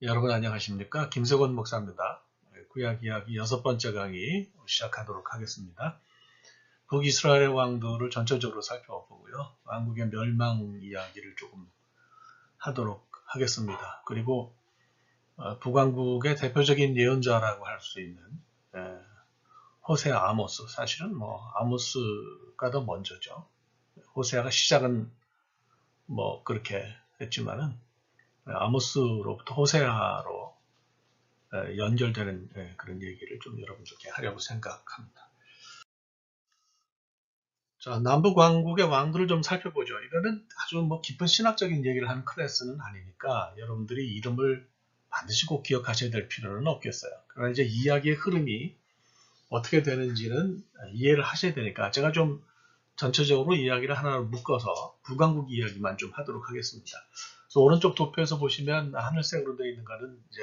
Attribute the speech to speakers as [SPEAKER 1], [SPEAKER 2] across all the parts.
[SPEAKER 1] 여러분 안녕하십니까? 김석원 목사입니다. 구약 이야기 6번째 강의 시작하도록 하겠습니다. 북이스라엘의 왕들을 전체적으로 살펴보고요. 왕국의 멸망 이야기를 조금 하도록 하겠습니다. 그리고 북왕국의 대표적인 예언자라고 할 수 있는 호세아 아모스, 사실은 아모스가 더 먼저죠. 호세아가 시작은 그렇게 했지만은 아모스로부터 호세아로 연결되는 그런 얘기를 좀 여러분들께 하려고 생각합니다. 자, 남북 왕국의 왕들을 좀 살펴보죠. 이거는 아주 깊은 신학적인 얘기를 하는 클래스는 아니니까 여러분들이 이름을 반드시 꼭 기억하셔야 될 필요는 없겠어요. 그러나 이제 이야기의 흐름이 어떻게 되는지는 이해를 하셔야 되니까 제가 좀 전체적으로 이야기를 하나로 묶어서 북왕국 이야기만 좀 하도록 하겠습니다. 그래서 오른쪽 도표에서 보시면 하늘색으로 되어 있는 거는 이제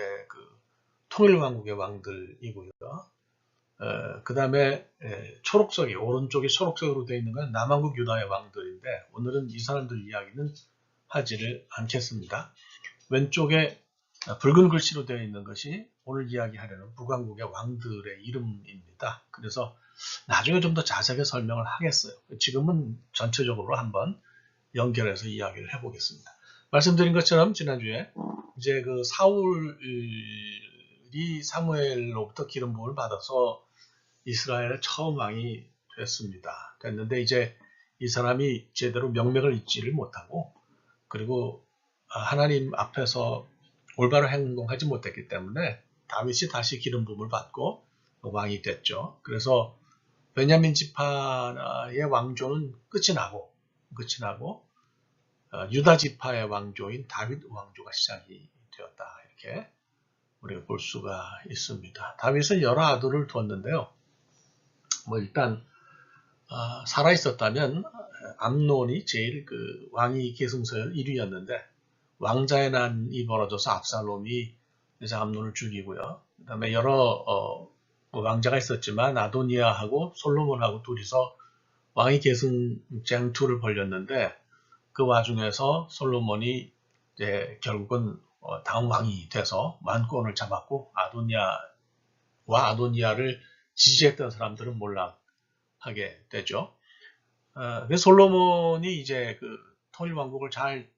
[SPEAKER 1] 통일왕국의 왕들이고요. 그 다음에 초록색이 오른쪽에 초록색으로 되어 있는 건 남왕국 유다의 왕들인데 오늘은 이 사람들 이야기는 하지를 않겠습니다. 왼쪽에 붉은 글씨로 되어 있는 것이 오늘 이야기하려는 북왕국의 왕들의 이름입니다. 그래서 나중에 좀 더 자세하게 설명을 하겠어요. 지금은 전체적으로 한번 연결해서 이야기를 해보겠습니다. 말씀드린 것처럼 지난주에 이제 사울이 사무엘로부터 기름 부음을 받아서 이스라엘의 처음 왕이 됐는데 이제 이 사람이 제대로 명맥을 잇지를 못하고 그리고 하나님 앞에서 올바로 행동하지 못했기 때문에 다윗이 다시 기름 부음을 받고 왕이 됐죠. 그래서 베냐민 지파의 왕조는 끝이 나고 유다 지파의 왕조인 다윗 왕조가 시작이 되었다. 이렇게 우리가 볼 수가 있습니다. 다윗은 여러 아들을 두었는데요. 일단 살아 있었다면 암논이 제일 왕위 계승서열 1위였는데 왕자의 난이 벌어져서 압살롬이 이제 암논을 죽이고요. 그다음에 여러 왕자가 있었지만 아도니아하고 솔로몬하고 둘이서 왕위 계승 쟁투를 벌였는데 그 와중에서 솔로몬이 이제 결국은 다음 왕이 돼서 만권을 잡았고 아도니아를 지지했던 사람들은 몰락하게 되죠. 그래서 솔로몬이 이제 통일 왕국을 잘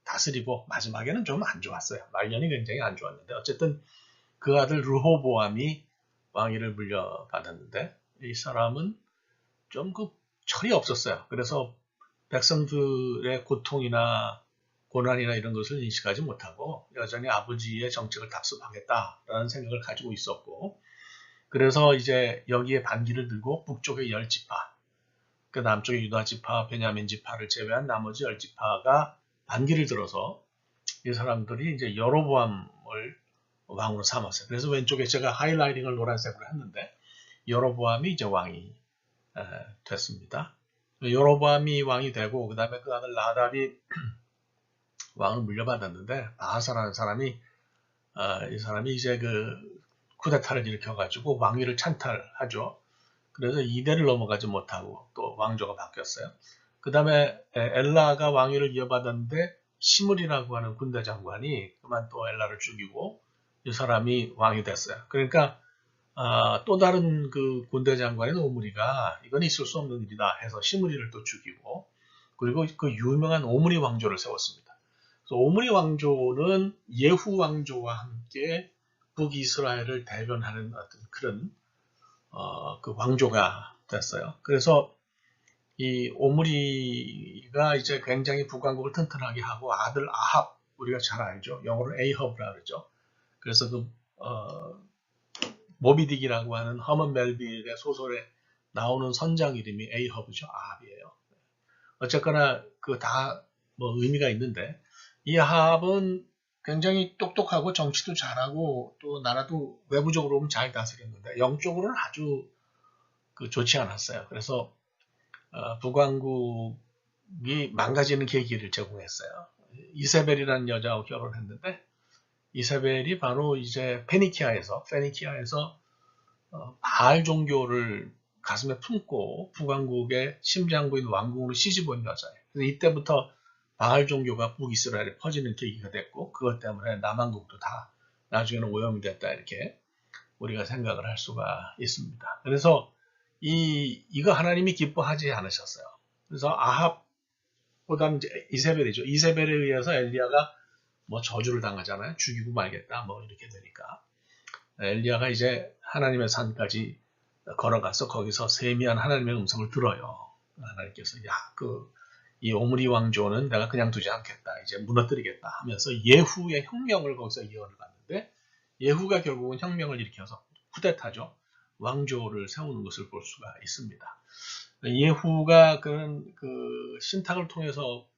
[SPEAKER 1] 다스리고 마지막에는 좀 안 좋았어요. 말년이 굉장히 안 좋았는데 어쨌든 그 아들 르호보암이 왕위를 물려받았는데 이 사람은 좀 철이 없었어요. 그래서 백성들의 고통이나 고난이나 이런 것을 인식하지 못하고 여전히 아버지의 정책을 답습하겠다라는 생각을 가지고 있었고 그래서 이제 여기에 반기를 들고 북쪽의 10지파 그 남쪽의 유다 지파, 베냐민 지파를 제외한 나머지 10지파가 반기를 들어서 이 사람들이 이제 여로보암을 왕으로 삼았어요. 그래서 왼쪽에 제가 하이라이팅을 노란색으로 했는데 여로보암이 이제 왕이 됐습니다. 여로보암이 왕이 되고 그 다음에 그 아들 나답이 왕을 물려받았는데 바하사라는 사람이 이 사람이 이제 쿠데타를 일으켜가지고 왕위를 찬탈하죠. 그래서 2대를 넘어가지 못하고 또 왕조가 바뀌었어요. 그 다음에 엘라가 왕위를 이어받았는데 시므리라고 하는 군대 장관이 그만 또 엘라를 죽이고 이 사람이 왕이 됐어요. 그러니까 또 다른 군대 장관인 오므리가 이건 있을 수 없는 일이다 해서 시므리를 또 죽이고 그리고 그 유명한 오므리 왕조를 세웠습니다. 그래서 오므리 왕조는 예후 왕조와 함께 북이스라엘을 대변하는 어떤 그런 왕조가 됐어요. 그래서 이 오므리가 이제 굉장히 북왕국을 튼튼하게 하고 아들 아합 우리가 잘 알죠. 영어로 에이허브라 그러죠. 그래서 모비딕이라고 하는 허먼 멜빌의 소설에 나오는 선장 이름이 에이허브죠. 아합이에요. 어쨌거나 다 의미가 있는데 이 아합은 굉장히 똑똑하고 정치도 잘하고 또 나라도 외부적으로 보면 잘 다스렸는데 영적으로는 아주 좋지 않았어요. 그래서 북왕국이 망가지는 계기를 제공했어요. 이세벨이라는 여자하고 결혼했는데 이세벨이 바로 이제 페니키아에서 바알 종교를 가슴에 품고 북왕국의 심장부인 왕궁으로 시집온 여자예요. 그래서 이때부터 바알 종교가 북이스라엘에 퍼지는 계기가 됐고 그것 때문에 남왕국도 다 나중에는 오염이 됐다 이렇게 우리가 생각을 할 수가 있습니다. 그래서 이거 하나님이 기뻐하지 않으셨어요. 그래서 아합보다는 이제 이세벨이죠. 이세벨에 의해서 엘리야가 뭐 저주를 당하잖아요. 죽이고 말겠다 뭐 이렇게 되니까 엘리야가 이제 하나님의 산까지 걸어가서 거기서 세미한 하나님의 음성을 들어요. 하나님께서 이 오므리 왕조는 내가 그냥 두지 않겠다. 이제 무너뜨리겠다 하면서 예후의 혁명을 거기서 예언을 받는데 예후가 결국은 혁명을 일으켜서 쿠데타죠. 왕조를 세우는 것을 볼 수가 있습니다. 예후가 그 신탁을 통해서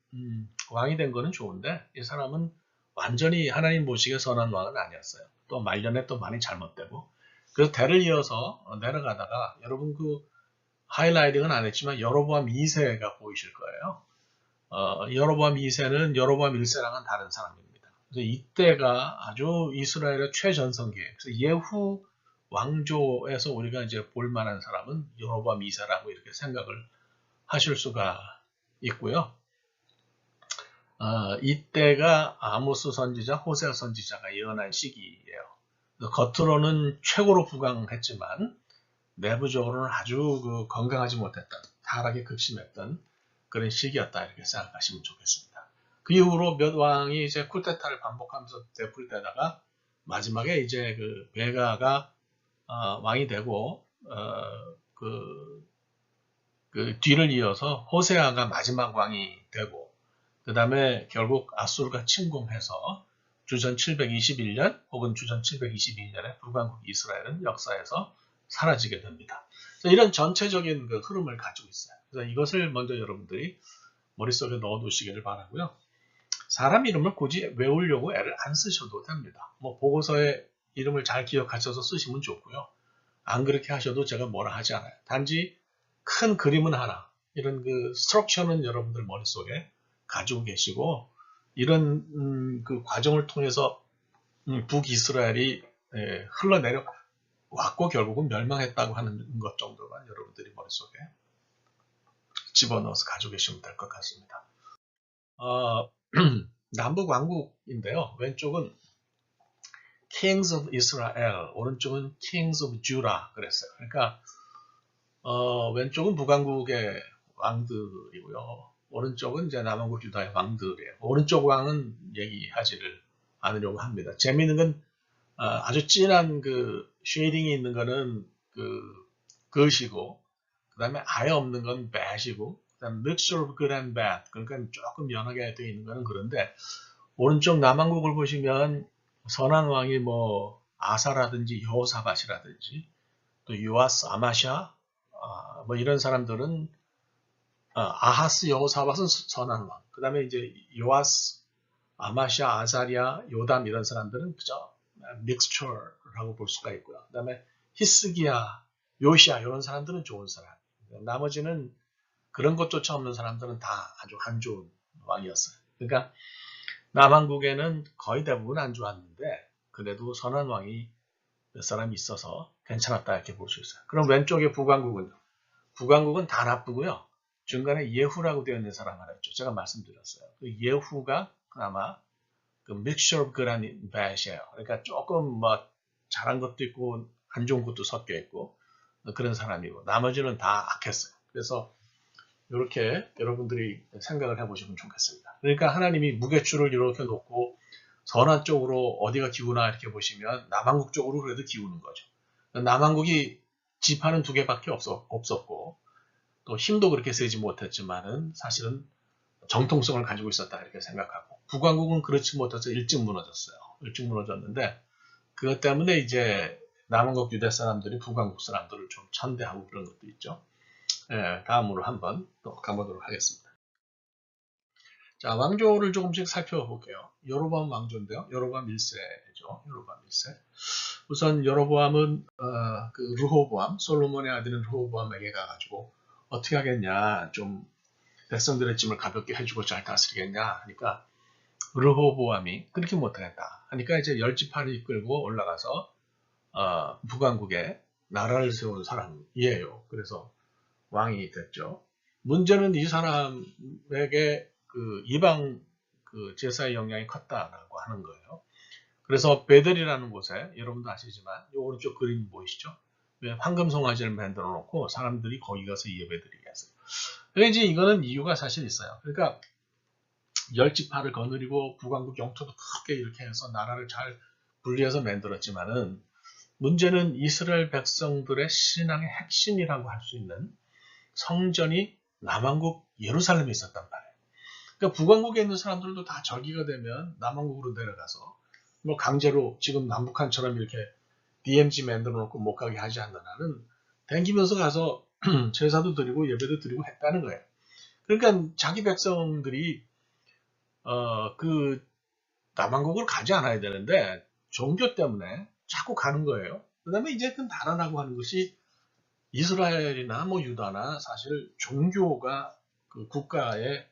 [SPEAKER 1] 왕이 된 거는 좋은데 이 사람은 완전히 하나님 보시기에 선한 왕은 아니었어요. 또 말년에 또 많이 잘못되고 그래서 대를 이어서 내려가다가 여러분 그 하이라이팅은 안 했지만 여로보암 2세가 보이실 거예요. 여로보암 2세는 여로보암 1세랑은 다른 사람입니다. 그래서 이때가 아주 이스라엘의 최전성기예요. 그래서 예후 왕조에서 우리가 이제 볼 만한 사람은 여로보암 2세라고 이렇게 생각을 하실 수가 있고요. 이때가 아모스 선지자, 호세아 선지자가 예언한 시기예요. 겉으로는 최고로 부강했지만 내부적으로는 아주 건강하지 못했던, 타락이 극심했던 그런 시기였다 이렇게 생각하시면 좋겠습니다. 그 이후로 몇 왕이 이제 쿠데타를 반복하면서 되풀이되다가 마지막에 이제 그 베가가 왕이 되고 그 뒤를 이어서 호세아가 마지막 왕이 되고 그 다음에 결국 아수르가 침공해서 주전 721년 혹은 주전 722년에 북왕국 이스라엘은 역사에서 사라지게 됩니다. 이런 전체적인 그 흐름을 가지고 있어요. 그래서 이것을 먼저 여러분들이 머릿속에 넣어두시기를 바라고요. 사람 이름을 굳이 외우려고 애를 안 쓰셔도 됩니다. 뭐 보고서에 이름을 잘 기억하셔서 쓰시면 좋고요. 안 그렇게 하셔도 제가 뭐라 하지 않아요. 단지 큰 그림은 하나, 이런 그 스트럭처는 여러분들 머릿속에 가지고 계시고 이런 그 과정을 통해서 북이스라엘이 흘러내려 왔고 결국은 멸망했다고 하는 것 정도만 여러분들이 머릿속에 집어넣어서 가지고 계시면 될 것 같습니다. 남북 왕국인데요. 왼쪽은 Kings of Israel, 오른쪽은 Kings of Judah 그랬어요. 그러니까 왼쪽은 북왕국의 왕들이고요. 오른쪽은 이제 남왕국 유다의 왕들이에요. 오른쪽 왕은 얘기하지를 않으려고 합니다. 재미있는 건 아주 진한 그 쉐이딩이 있는 거는 그것이고 그 다음에 아예 없는 건 bad이고 그 다음에 mixture of good and bad 그러니까 조금 연하게 되어 있는 거는 그런데 오른쪽 남왕국을 보시면 선한 왕이 뭐 아사라든지 여호사밧이라든지 또 요아스 아마샤 뭐 이런 사람들은 아하스 여호사밧은 선한 왕. 그 다음에 이제 요아스 아마샤 아사리아 요담 이런 사람들은 그저 믹스처라고 볼 수가 있고요. 그 다음에 히스기야 요시야 이런 사람들은 좋은 사람. 나머지는 그런 것조차 없는 사람들은 다 아주 안 좋은 왕이었어요. 그러니까 남한국에는 거의 대부분 안 좋았는데 그래도 선한 왕이 몇 사람이 있어서 괜찮았다 이렇게 볼 수 있어요. 그럼 왼쪽에 북왕국은요. 북왕국은 다 나쁘고요. 중간에 예후라고 되어 있는 사람 하나 있죠. 제가 말씀드렸어요. 그 예후가 아마 그 mixture of good and bad이에요. 그러니까 조금 뭐 잘한 것도 있고 안 좋은 것도 섞여 있고 그런 사람이고 나머지는 다 악했어요. 그래서 이렇게 여러분들이 생각을 해보시면 좋겠습니다. 그러니까 하나님이 무게추를 이렇게 놓고 선한 쪽으로 어디가 기우나 이렇게 보시면 남한국 쪽으로 그래도 기우는 거죠. 남한국이 지파는 두 개밖에 없었고 또 힘도 그렇게 세지 못했지만은 사실은 정통성을 가지고 있었다 이렇게 생각하고 북왕국은 그렇지 못해서 일찍 무너졌어요. 일찍 무너졌는데 그것 때문에 이제 남한국 유대 사람들이 북왕국 사람들을 좀 천대하고 그런 것도 있죠. 다음으로 한번 또 가보도록 하겠습니다. 자, 왕조를 조금씩 살펴볼게요. 여로보암 왕조인데요. 여로보암 1세죠. 여로보암 1세. 우선 여로보암은 그 르호보암, 솔로몬의 아들인 르호보암에게 가가지고 어떻게 하겠냐, 좀 백성들의 짐을 가볍게 해주고 잘 다스리겠냐 하니까 르호보암이 그렇게 못하겠다 하니까 이제 10지파를 이끌고 올라가서 북왕국에 나라를 세운 사람이에요. 그래서 왕이 됐죠. 문제는 이 사람에게 그 이방 그 제사의 영향이 컸다라고 하는 거예요. 그래서 베델이라는 곳에 여러분도 아시지만 이 오른쪽 그림 보이시죠? 황금 송아지를 만들어 놓고 사람들이 거기 가서 예배드리게 했어요. 그러니까 이제 이거는 이유가 사실 있어요. 그러니까 열 지파를 거느리고 북왕국 영토도 크게 이렇게 해서 나라를 잘 분리해서 만들었지만은 문제는 이스라엘 백성들의 신앙의 핵심이라고 할 수 있는 성전이 남왕국 예루살렘에 있었단 말이에요. 그러니까 북왕국에 있는 사람들도 다 절기가 되면 남왕국으로 내려가서 뭐 강제로 지금 남북한처럼 이렇게 DMZ 만들어 놓고 못 가게 하지 않는 한은 댕기면서 가서 제사도 드리고 예배도 드리고 했다는 거예요. 그러니까 자기 백성들이 그 남왕국을 가지 않아야 되는데 종교 때문에 자꾸 가는 거예요. 그 다음에 이제 그 나라라고 하는 것이 이스라엘이나 뭐 유다나 사실 종교가 그 국가의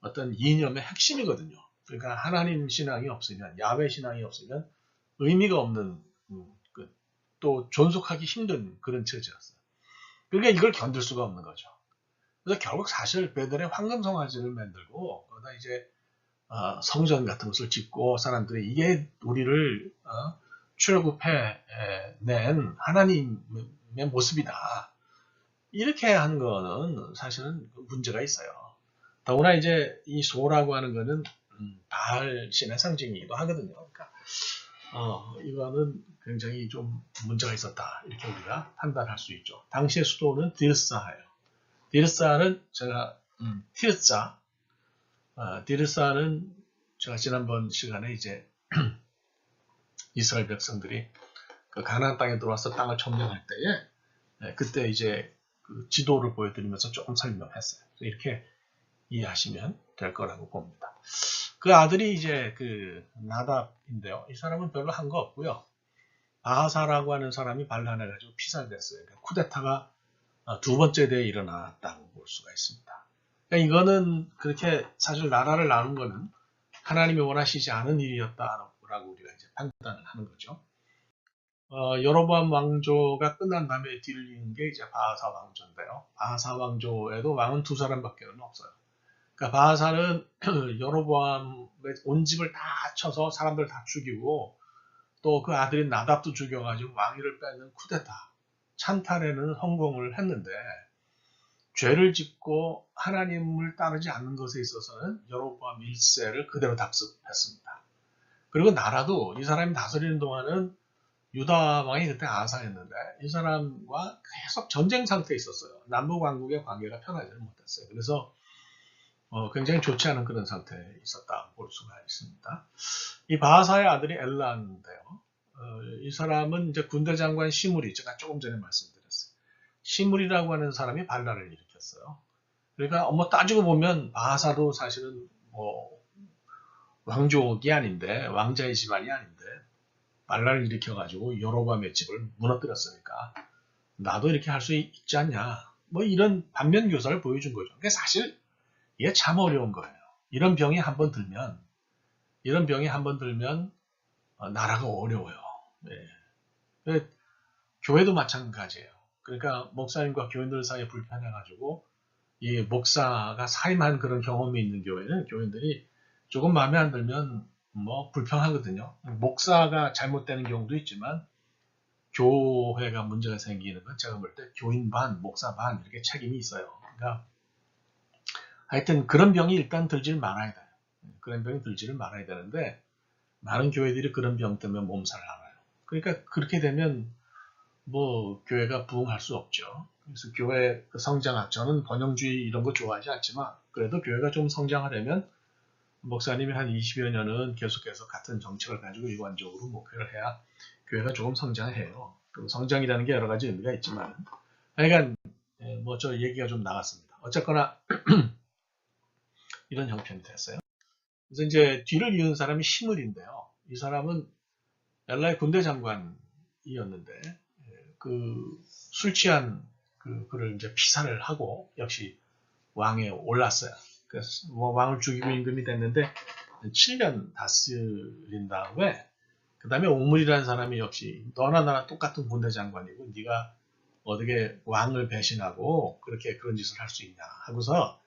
[SPEAKER 1] 어떤 이념의 핵심이거든요. 그러니까 하나님 신앙이 없으면, 야훼 신앙이 없으면 의미가 없는, 또 존속하기 힘든 그런 처지였어요. 그러니까 이걸 견딜 수가 없는 거죠. 그래서 결국 사실 베델의 황금 송아지를 만들고 거기다 이제 성전 같은 것을 짓고 사람들이 이게 우리를 출애굽해낸 하나님의 모습이다. 이렇게 한 거는 사실은 문제가 있어요. 더구나 이제 이 소라고 하는 거는 바알 신의 상징이기도 하거든요. 그러니까 이거는 굉장히 좀 문제가 있었다. 이렇게 우리가 판단할 수 있죠. 당시의 수도는 디르사예요. 디르사는 제가 티르사, 디르사는 제가 지난번 시간에 이제 이스라엘 백성들이 그 가나안 땅에 들어와서 땅을 점령할 때에 그때 이제 그 지도를 보여드리면서 조금 설명했어요. 이렇게 이해하시면 될 거라고 봅니다. 그 아들이 이제 그 나답인데요. 이 사람은 별로 한 거 없고요. 바하사라고 하는 사람이 반란해가지고 피살됐어요. 그러니까 쿠데타가 두 번째 대에 일어났다고 볼 수가 있습니다. 그러니까 이거는 그렇게 사실 나라를 나눈 거는 하나님이 원하시지 않은 일이었다라고 우리가 이제 판단을 하는 거죠. 여로보암 왕조가 끝난 다음에 뒤를 이은 게 이제 바하사 왕조인데요. 바하사 왕조에도 왕은 두 사람밖에 없어요. 그러니까 바하사는 여로보암의 온 집을 다 쳐서 사람들 다 죽이고 또 그 아들인 나답도 죽여가지고 왕위를 뺏는 쿠데타, 찬탈에는 성공을 했는데 죄를 짓고 하나님을 따르지 않는 것에 있어서는 여로보암 1세를 그대로 답습했습니다. 그리고 나라도 이 사람이 다스리는 동안은 유다 왕이 그때 아사였는데 이 사람과 계속 전쟁 상태에 있었어요. 남북 왕국의 관계가 편하지는 못했어요. 그래서 굉장히 좋지 않은 그런 상태에 있었다 볼 수가 있습니다. 이 바하사의 아들이 엘라인데요. 이 사람은 이제 군대 장관 시므리, 제가 조금 전에 말씀드렸어요. 시므리라고 하는 사람이 반란을 일으켰어요. 그러니까 뭐 따지고 보면 바하사도 사실은 뭐 왕족이 아닌데 왕자의 집안이 아닌데 반란을 일으켜가지고 여로보암의 집을 무너뜨렸으니까 나도 이렇게 할 수 있지 않냐. 뭐 이런 반면 교사를 보여준 거죠. 근데 사실 이게 참 어려운 거예요. 이런 병이 한번 들면 나라가 어려워요. 네. 교회도 마찬가지예요. 그러니까 목사님과 교인들 사이에 불편해가지고 이 목사가 사임한 그런 경험이 있는 교인들이 조금 마음에 안 들면 뭐 불평하거든요. 목사가 잘못되는 경우도 있지만 교회가 문제가 생기는 건 제가 볼 때 교인 반, 목사 반 이렇게 책임이 있어요. 그러니까 하여튼 그런 병이 일단 들지를 말아야 돼요. 그런 병이 들지를 말아야 되는데 많은 교회들이 그런 병 때문에 몸살을 앓아요. 그러니까 그렇게 되면 뭐 교회가 부흥할 수 없죠. 그래서 교회 성장학, 저는 번영주의 이런 거 좋아하지 않지만 그래도 교회가 좀 성장하려면 목사님이 한 20여 년은 계속해서 같은 정책을 가지고 일관적으로 목회를 해야 교회가 조금 성장해요. 성장이라는 게 여러 가지 의미가 있지만 하여간 뭐 저 얘기가 좀 나갔습니다. 어쨌거나 이런 형편이 됐어요. 그래서 이제 뒤를 이은 사람이 시므리인데요. 이 사람은 엘라의 군대 장관이었는데 그 술 취한 그를 이제 피살을 하고 역시 왕에 올랐어요. 그래서 뭐 왕을 죽이고 임금이 됐는데 7년 다스린 다음에 그 다음에 오므리라는 사람이 역시 너나 나나 똑같은 군대 장관이고 네가 어떻게 왕을 배신하고 그렇게 그런 짓을 할 수 있냐 하고서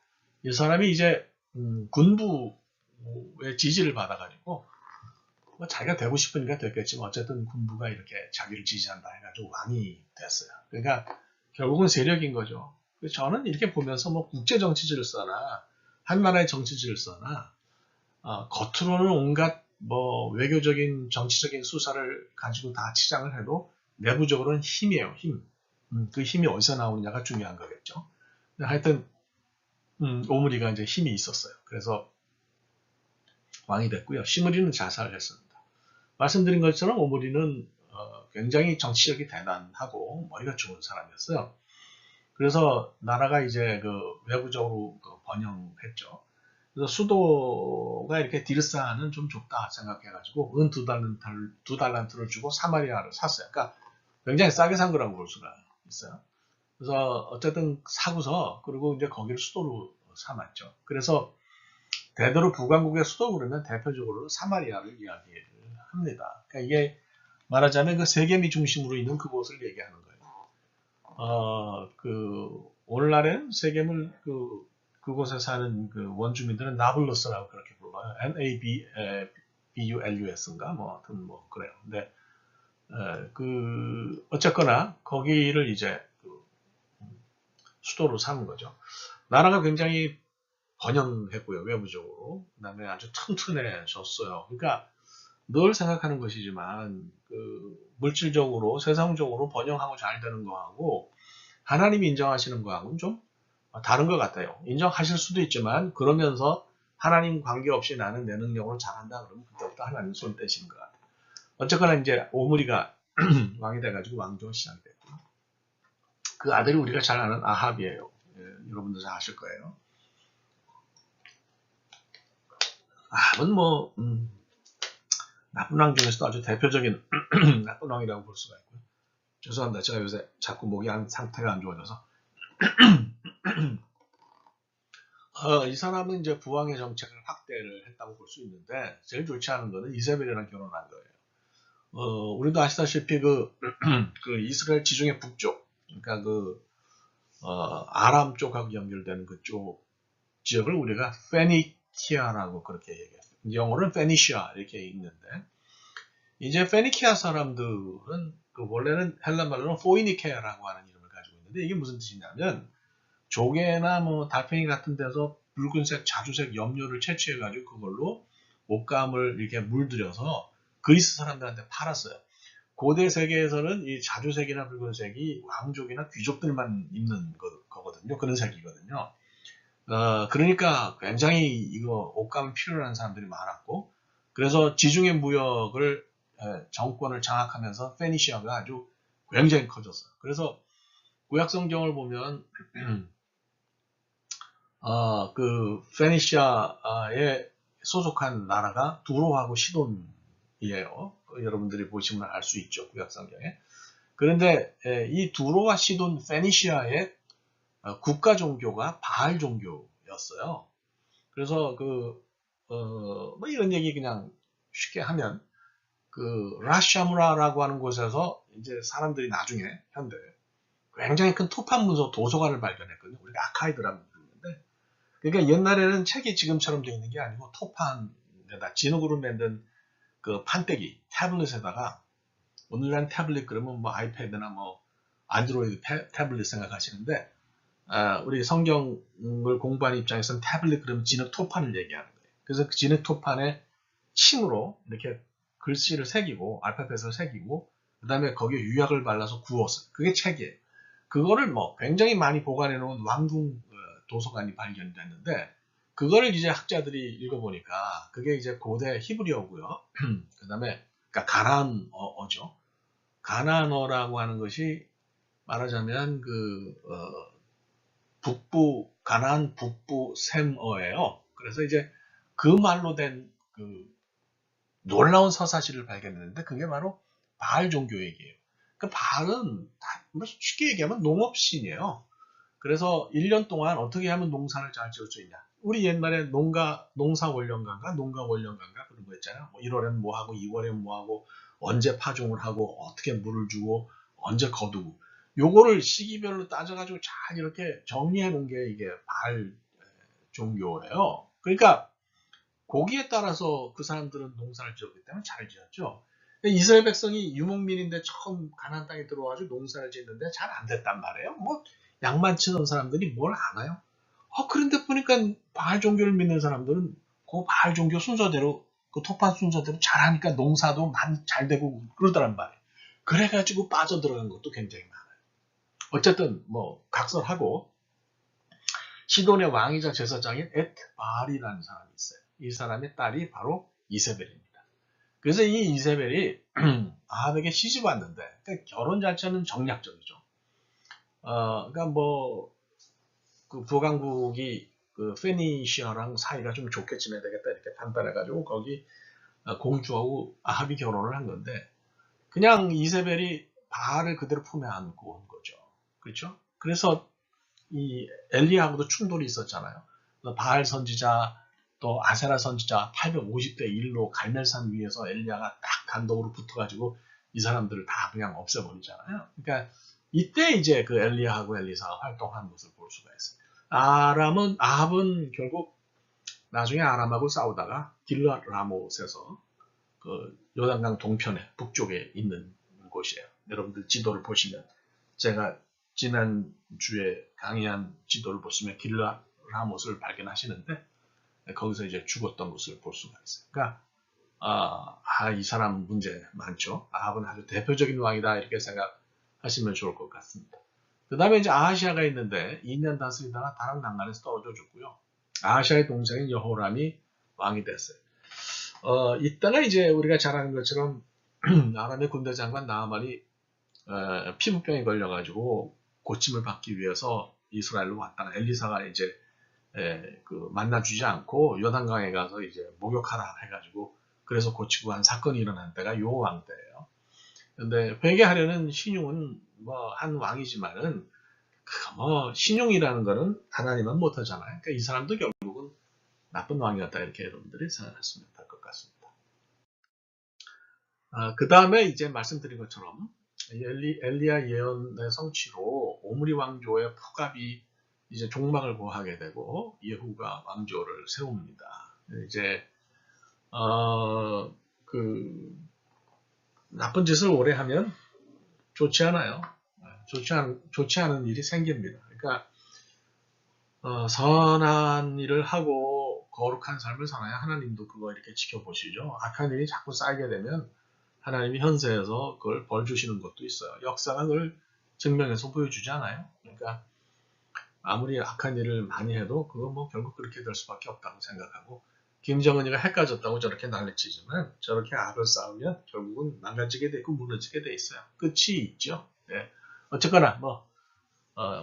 [SPEAKER 1] 이 사람이 이제 군부의 지지를 받아가지고 뭐 자기가 되고 싶으니까 됐겠지만 어쨌든 군부가 이렇게 자기를 지지한다 해가지고 왕이 됐어요. 그러니까 결국은 세력인 거죠. 저는 이렇게 보면서 뭐 국제 정치 질서나 한 나라의 정치 질서나 겉으로는 온갖 뭐 외교적인 정치적인 수사를 가지고 다 치장을 해도 내부적으로는 힘이에요. 힘. 그 힘이 어디서 나오느냐가 중요한 거겠죠. 하여튼 오므리가 이제 힘이 있었어요. 그래서 왕이 됐고요. 시므리는 자살을 했습니다. 말씀드린 것처럼 오므리는 굉장히 정치력이 대단하고 머리가 좋은 사람이었어요. 그래서 나라가 이제 그 외부적으로 번영했죠. 그래서 수도가 이렇게 디르사는 좀 좁다 생각해가지고 은 두 달란트를 주고 사마리아를 샀어요. 그러니까 굉장히 싸게 산 거라고 볼 수가 있어요. 그래서 어쨌든 사고서 그리고 이제 거기를 수도로 삼았죠. 그래서 대대로 북왕국의 수도 그러면 대표적으로 사마리아를 이야기를 합니다. 그러니까 이게 말하자면 그 세계미 중심으로 있는 그곳을 얘기하는 거예요. 오늘날에는 세계물 그곳에 사는 그 원주민들은 나블루스라고 그렇게 불러요. N-A-B-U-L-U-S인가 뭐 하여튼 뭐 그래요. 근데 어쨌거나 거기를 이제 수도로 삼은 거죠. 나라가 굉장히 번영했고요. 외부적으로. 그 다음에 아주 튼튼해졌어요. 그러니까 늘 생각하는 것이지만 물질적으로 세상적으로 번영하고 잘 되는 거하고 하나님이 인정하시는 거하고는 좀 다른 것 같아요. 인정하실 수도 있지만 그러면서 하나님 관계없이 나는 내 능력으로 잘한다 그러면 그때부터 하나님 손 떼시는 것 같아요. 어쨌거나 이제 오므리가 왕이 돼가지고 왕조가 시작이 됐고요. 그 아들이 우리가 잘 아는 아합이에요. 여러분들 잘 아실 거예요. 아합은 뭐 나쁜 왕 중에서도 아주 대표적인 나쁜 왕이라고 볼 수가 있고요. 죄송합니다. 제가 요새 자꾸 목이 상태가 안 좋아져서. 이 사람은 이제 부왕의 정책을 확대를 했다고 볼 수 있는데 제일 좋지 않은 거는 이세벨이랑 결혼한 거예요. 우리도 아시다시피 그 이스라엘 지중해 북쪽, 그러니까 아람 쪽하고 연결되는 그쪽 지역을 우리가 페니키아라고 그렇게 얘기해요. 영어로는 페니시아 이렇게 읽는데 이제 페니키아 사람들은 원래는 헬란 말로는 포이니케아라고 하는 이름을 가지고 있는데 이게 무슨 뜻이냐면 조개나 뭐 달팽이 같은 데서 붉은색 자주색 염료를 채취해가지고 그걸로 옷감을 이렇게 물들여서 그리스 사람들한테 팔았어요. 고대 세계에서는 이 자주색이나 붉은색이 왕족이나 귀족들만 입는 거거든요. 그런 색이거든요. 그러니까 굉장히 이거 옷감을 필요로 하는 사람들이 많았고 그래서 지중해 무역을 정권을 장악하면서 페니시아가 아주 굉장히 커졌어요. 그래서 구약성경을 보면 페니시아에 소속한 나라가 두로하고 시돈이에요. 여러분들이 보시면 알 수 있죠. 구약성경에. 그런데 이 두로와 시돈 페니시아의 국가 종교가 바알 종교였어요. 그래서 뭐 이런 얘기 그냥 쉽게 하면 라샤무라라고 하는 곳에서 이제 사람들이 나중에 현대 굉장히 큰 토판 문서 도서관을 발견했거든요. 우리가 아카이드라는 부르는데 그러니까 옛날에는 책이 지금처럼 되어 있는 게 아니고 토판에다 진흙으로 만든 그 판때기 태블릿에다가 오늘날 태블릿 그러면 뭐 아이패드나 뭐 안드로이드 태블릿 생각하시는데 우리 성경을 공부하는 입장에서는 태블릿 그러면 진흙 토판을 얘기하는 거예요. 그래서 그 진흙 토판에 침으로 이렇게 글씨를 새기고 알파벳을 새기고 그 다음에 거기에 유약을 발라서 구웠어요. 그게 책이에요. 그거를 뭐 굉장히 많이 보관해 놓은 왕궁 도서관이 발견됐는데 그거를 이제 학자들이 읽어보니까 그게 이제 고대 히브리어고요. 그 다음에 그러니까 가나안어죠. 가나안어라고 하는 것이 말하자면 가나안 북부 셈어예요. 그래서 이제 그 말로 된 놀라운 서사시를 발견했는데 그게 바로 바알 종교 얘기예요. 그 바알은 쉽게 얘기하면 농업신이에요. 그래서 1년 동안 어떻게 하면 농사를 잘 지을 수 있냐. 우리 옛날에 농사원령관가 농가원령관가 그런 거 있잖아요. 뭐 1월엔 뭐 하고 2월엔 뭐 하고 언제 파종을 하고 어떻게 물을 주고 언제 거두고 요거를 시기별로 따져가지고 잘 이렇게 정리해 놓은 게 이게 바알 종교예요. 그러니까 거기에 따라서 그 사람들은 농사를 지었기 때문에 잘 지었죠. 이스라엘 백성이 유목민인데 처음 가나안 땅에 들어와가지고 농사를 짓는데 잘 안 됐단 말이에요. 뭐 양만 치던 사람들이 뭘 아나요? 그런데 보니까 바알 종교를 믿는 사람들은 그 바알 종교 순서대로 그 토판 순서대로 잘하니까 농사도 많이 잘 되고 그러더란 말이에요. 그래가지고 빠져들어간 것도 굉장히 많아요. 어쨌든 뭐 각설하고 시돈의 왕이자 제사장인 엣바알이라는 사람이 있어요. 이 사람의 딸이 바로 이세벨입니다. 그래서 이 이세벨이 아합에게 시집 왔는데 그러니까 결혼 자체는 정략적이죠. 그러니까 뭐 그 부강국이 그 페니시아랑 사이가 좀 좋게 지내야 되겠다 이렇게 판단해가지고 거기 공주하고 아합이 결혼을 한 건데 그냥 이세벨이 바알을 그대로 품에 안고 온 거죠. 그렇죠? 그래서 이 엘리야하고도 충돌이 있었잖아요. 바알 선지자 또 아세라 선지자 850대 1로 갈멜산 위에서 엘리야가 딱 단독으로 붙어가지고 이 사람들을 다 그냥 없애버리잖아요. 그러니까 이때 이제 그 엘리야하고 엘리사가 활동한 것을 볼 수가 있어요. 아합은 결국 나중에 아람하고 싸우다가 길르앗 라못에서 그 요단강 동편에 북쪽에 있는 곳이에요. 여러분들 지도를 보시면 제가 지난주에 강의한 지도를 보시면 길르앗 라못을 발견하시는데 거기서 이제 죽었던 것을 볼 수가 있어요. 그러니까 이 사람 문제 많죠. 아합은 아주 대표적인 왕이다 이렇게 생각하시면 좋을 것 같습니다. 그 다음에 이제 아하시아가 있는데 2년 다스리다가 다락난간에서 떨어져 죽고요. 아하시아의 동생인 여호람이 왕이 됐어요. 이때가 이제 우리가 잘 아는 것처럼 아람의 군대 장관 나아만이 피부병에 걸려가지고 고침을 받기 위해서 이스라엘로 왔다가 엘리사가 이제 그 만나주지 않고 요단강에 가서 이제 목욕하라 해가지고 그래서 고치고 한 사건이 일어난 때가 요 왕 때예요. 근데 회개하려는 신용은 뭐 한 왕이지만은 뭐 신용이라는 거는 하나님은 못하잖아요. 그러니까 이 사람도 결국은 나쁜 왕이었다 이렇게 여러분들이 생각하시면 될 것 같습니다. 그 다음에 이제 말씀드린 것처럼 엘리야 예언의 성취로 오므리 왕조의 포갑이 이제 종막을 고하게 되고 예후가 왕조를 세웁니다. 이제 그 나쁜 짓을 오래 하면 좋지 않아요. 좋지 않은 일이 생깁니다. 그러니까 선한 일을 하고 거룩한 삶을 살아야 하나님도 그거 이렇게 지켜보시죠. 악한 일이 자꾸 쌓이게 되면 하나님이 현세에서 그걸 벌 주시는 것도 있어요. 역사가 그걸 증명해서 보여주지 않아요. 그러니까 아무리 악한 일을 많이 해도 그거 뭐 결국 그렇게 될 수밖에 없다고 생각하고 김정은이가 헷갈졌다고 저렇게 난리치지만 저렇게 악을 쌓으면 결국은 망가지게 되고 무너지게 돼 있어요. 끝이 있죠. 네. 어쨌거나 뭐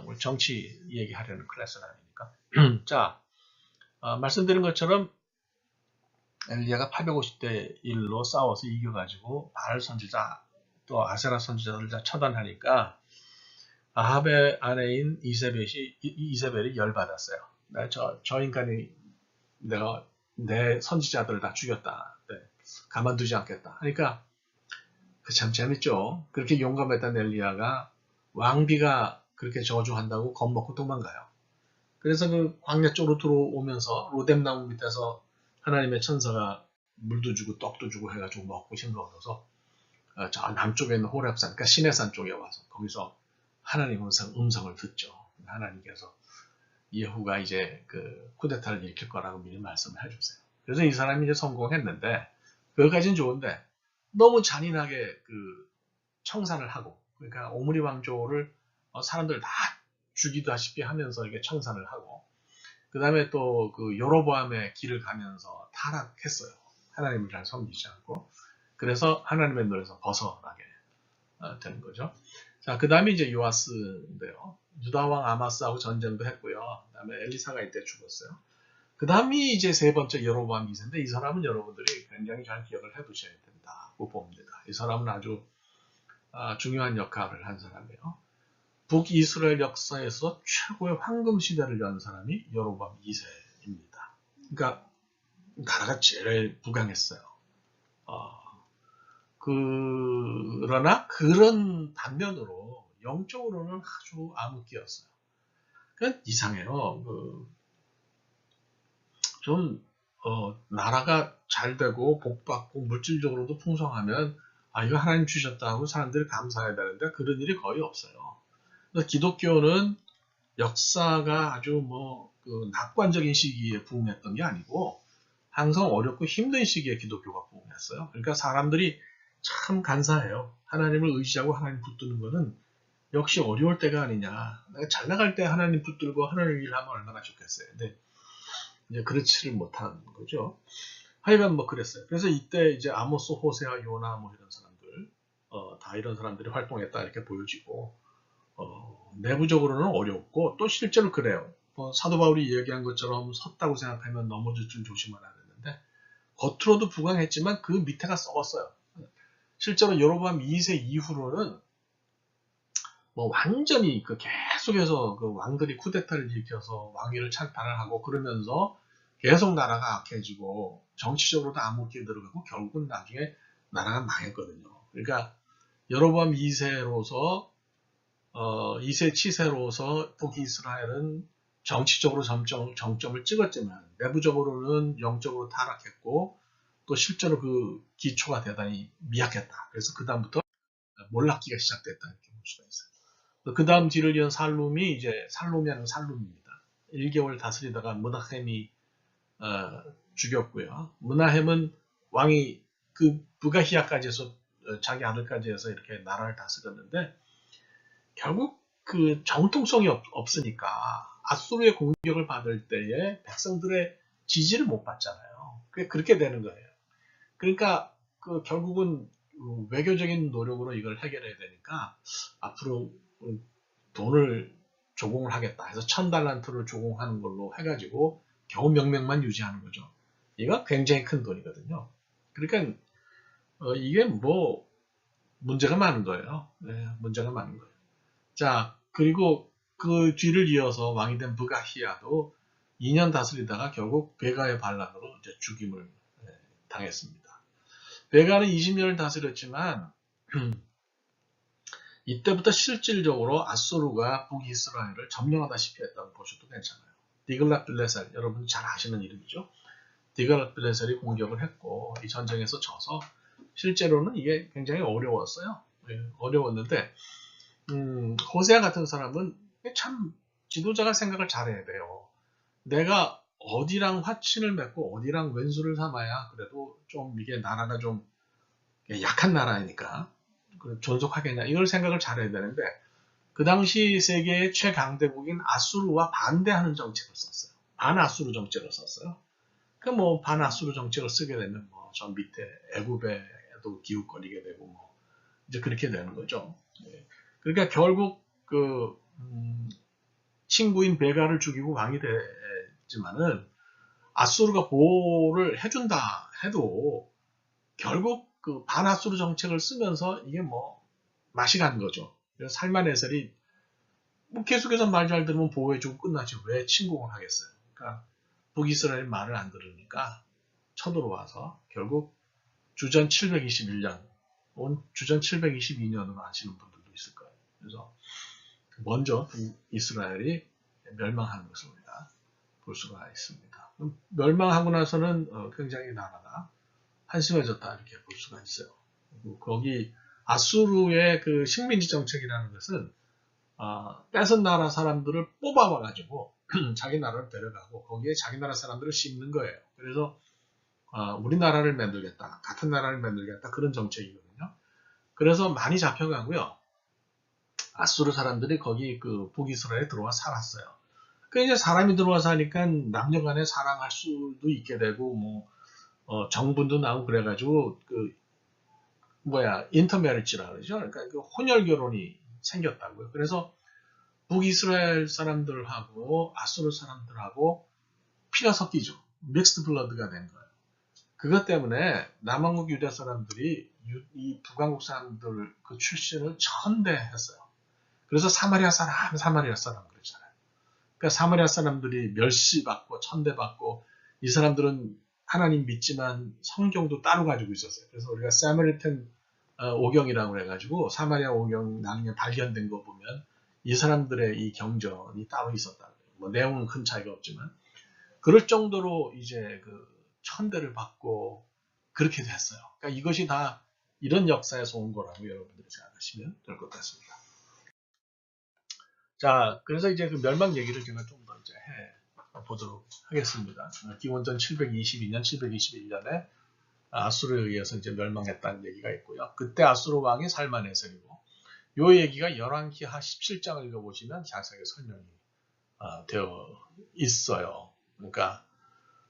[SPEAKER 1] 우리 정치 얘기하려는 클래스는 아니니까. 자, 말씀드린 것처럼 엘리야가 850대 1로 싸워서 이겨가지고 바알 선지자 또 아세라 선지자들을 다 처단하니까 아합의 아내인 이세벨이 열받았어요. 저 인간이 내가 내 선지자들을 다 죽였다. 네, 가만두지 않겠다. 그러니까 참 재밌죠. 그렇게 용감했던 엘리야가 왕비가 그렇게 저주한다고 겁먹고 도망가요. 그래서 그 광야 쪽으로 들어오면서 로뎀나무 밑에서 하나님의 천사가 물도 주고 떡도 주고 해가지고 먹고 싱거워서 저 남쪽에 있는 호렙산, 그러니까 시내산 쪽에 와서 거기서 하나님 음성을 듣죠. 하나님께서 예후가 이제 그 쿠데타를 일으킬 거라고 미리 말씀을 해주세요. 그래서 이 사람이 이제 성공했는데 그것까지는 좋은데 너무 잔인하게 그 청산을 하고 그러니까 오므리 왕조를 사람들 다 죽이다시피 하면서 이게 청산을 하고 그 다음에 또 그 여로보암의 길을 가면서 타락했어요. 하나님을 잘 섬기지 않고 그래서 하나님의 눈에서 벗어나게 되는 거죠. 자, 그 다음에 이제 요아스인데요. 유다왕 아마스하고 전쟁도 했고요. 그 다음에 엘리사가 이때 죽었어요. 그 다음이 이제 세 번째 여로보암 2세인데 이 사람은 여러분들이 굉장히 잘 기억을 해두셔야 된다고 봅니다. 이 사람은 아주 중요한 역할을 한 사람이에요. 북이스라엘 역사에서 최고의 황금 시대를 연 사람이 여로보암 2세입니다. 그러니까 나라가 제일 부강했어요. 그러나 그런 반면으로 영적으로는 아주 암흑기였어요. 그러니까 이상해요. 좀 나라가 잘 되고 복받고 물질적으로도 풍성하면 이거 하나님 주셨다 하고 사람들이 감사해야 되는데 그런 일이 거의 없어요. 그래서 기독교는 역사가 아주 그 낙관적인 시기에 부흥했던 게 아니고 항상 어렵고 힘든 시기에 기독교가 부흥했어요. 그러니까 사람들이 참 간사해요. 하나님을 의지하고 하나님 붙드는 거는 역시 어려울 때가 아니냐. 내가 잘 나갈 때 하나님 붙들고 하나님 일하면 얼마나 좋겠어요. 근데 이제 그렇지를 못한 거죠. 하여간 그랬어요. 그래서 이때 이제 아모스, 호세아, 요나 이런 사람들, 다 이런 사람들이 활동했다 이렇게 보여지고, 내부적으로는 어렵고 또 실제로 그래요. 사도 바울이 이야기한 것처럼 섰다고 생각하면 넘어질 줄 조심하라 그랬는데 겉으로도 부강했지만 그 밑에가 썩었어요. 실제로 여로보암 2세 이후로는 완전히 계속해서 그 왕들이 쿠데타를 일으켜서 왕위를 찬탈을 하고 그러면서 계속 나라가 악해지고 정치적으로도 암흑기에 들어가고 결국은 나중에 나라가 망했거든요. 그러니까 여로보암 2세로서 2세 치세로서 북이스라엘은 정치적으로 정점을 찍었지만 내부적으로는 영적으로 타락했고 또 실제로 그 기초가 대단히 미약했다. 그래서 그 다음부터 몰락기가 시작됐다 이렇게 볼 수가 있어요. 그 다음 뒤를 이은 살룸이 이제 살룸이 아니고 살룸입니다. 1개월 다스리다가 므나헴이 죽였고요. 므나헴은 왕이 그 부가히야까지 해서 자기 아들까지 해서 이렇게 나라를 다스렸는데 결국 그 정통성이 없으니까 아수르의 공격을 받을 때에 백성들의 지지를 못 받잖아요. 그렇게 되는 거예요. 그러니까 결국은 외교적인 노력으로 이걸 해결해야 되니까 앞으로 돈을 조공을 하겠다 해서 1000달란트를 조공하는 걸로 해가지고 겨우 명맥만 유지하는 거죠. 이거 굉장히 큰 돈이거든요. 그러니까 이게 문제가 많은 거예요. 네, 문제가 많은 거예요. 자, 그리고 그 뒤를 이어서 왕이 된 부가히야도 2년 다스리다가 결국 베가의 반란으로 이제 죽임을 당했습니다. 베가는 20년을 다스렸지만 이때부터 실질적으로 아수르가 북이스라엘을 점령하다시피 했다고 보셔도 괜찮아요. 디글랏빌레셀, 여러분 잘 아시는 이름이죠. 디글랏빌레셀이 공격을 했고 이 전쟁에서 져서 실제로는 이게 굉장히 어려웠어요. 어려웠는데 호세아 같은 사람은 참 지도자가 생각을 잘해야 돼요. 내가 어디랑 화친을 맺고 어디랑 왼수를 삼아야 그래도 좀 이게 나라가 좀 약한 나라니까 존속하겠냐 이걸 생각을 잘해야 되는데 그 당시 세계의 최강대국인 아수르와 반대하는 정책을 썼어요. 반아수르 정책을 썼어요. 반아수르 정책을 쓰게 되면 저 밑에 애굽에도 기웃거리게 되고 이제 그렇게 되는 거죠. 그러니까 결국 친구인 베가를 죽이고 왕이 됐지만은 아수르가 보호를 해준다 해도 결국 그 반아수르 정책을 쓰면서 이게 맛이 간 거죠. 그래서 살만에셀이 계속해서 말 잘 들으면 보호해주고 끝나지 왜 침공을 하겠어요. 그러니까 북이스라엘 말을 안 들으니까 쳐들어와서 결국 주전 721년 주전 722년으로 아시는 분들도 있을 거예요. 그래서 먼저 북이스라엘이 멸망하는 것을 우리가 볼 수가 있습니다. 멸망하고 나서는 굉장히 나라가 한심해졌다 이렇게 볼 수가 있어요. 거기 아수르의 그 식민지 정책이라는 것은 뺏은 나라 사람들을 뽑아와가지고 자기 나라를 데려가고 거기에 자기 나라 사람들을 심는 거예요. 그래서 우리나라를 만들겠다, 같은 나라를 만들겠다 그런 정책이거든요. 그래서 많이 잡혀가고요. 아수르 사람들이 거기 그 북이스라엘에 들어와 살았어요. 그 이제 사람이 들어와서 하니까 남녀간에 사랑할 수도 있게 되고 정분도 나오고 그래가지고 인터메리지라 그러죠. 그러니까 그 혼혈 결혼이 생겼다고요. 그래서 북이스라엘 사람들하고 아수르 사람들하고 피가 섞이죠. 믹스드 블러드가 된 거예요. 그것 때문에 남한국 유대 사람들이 이 북왕국 사람들 그 출신을 천대했어요. 그래서 사마리아 사람 그러잖아요. 그러니까 사마리아 사람들이 멸시받고 천대받고 이 사람들은 하나님 믿지만 성경도 따로 가지고 있었어요. 그래서 우리가 사마리탄 오경이라고 해가지고 사마리아 오경 나중에 발견된 거 보면 이 사람들의 이 경전이 따로 있었다. 내용은 큰 차이가 없지만 그럴 정도로 이제 천대를 받고 그렇게 됐어요. 그러니까 이것이 다 이런 역사에서 온 거라고 여러분들이 생각하시면 될 것 같습니다. 자, 그래서 이제 그 멸망 얘기를 제가 좀 더 이제 해 보도록 하겠습니다. 기원전 722년, 721년에 아수르에 의해서 이제 멸망했다는 얘기가 있고요. 그때 아수르 왕이 살만에셀이고, 요 얘기가 열왕기하 17장을 읽어보시면 자세하게 설명이 되어 있어요. 그러니까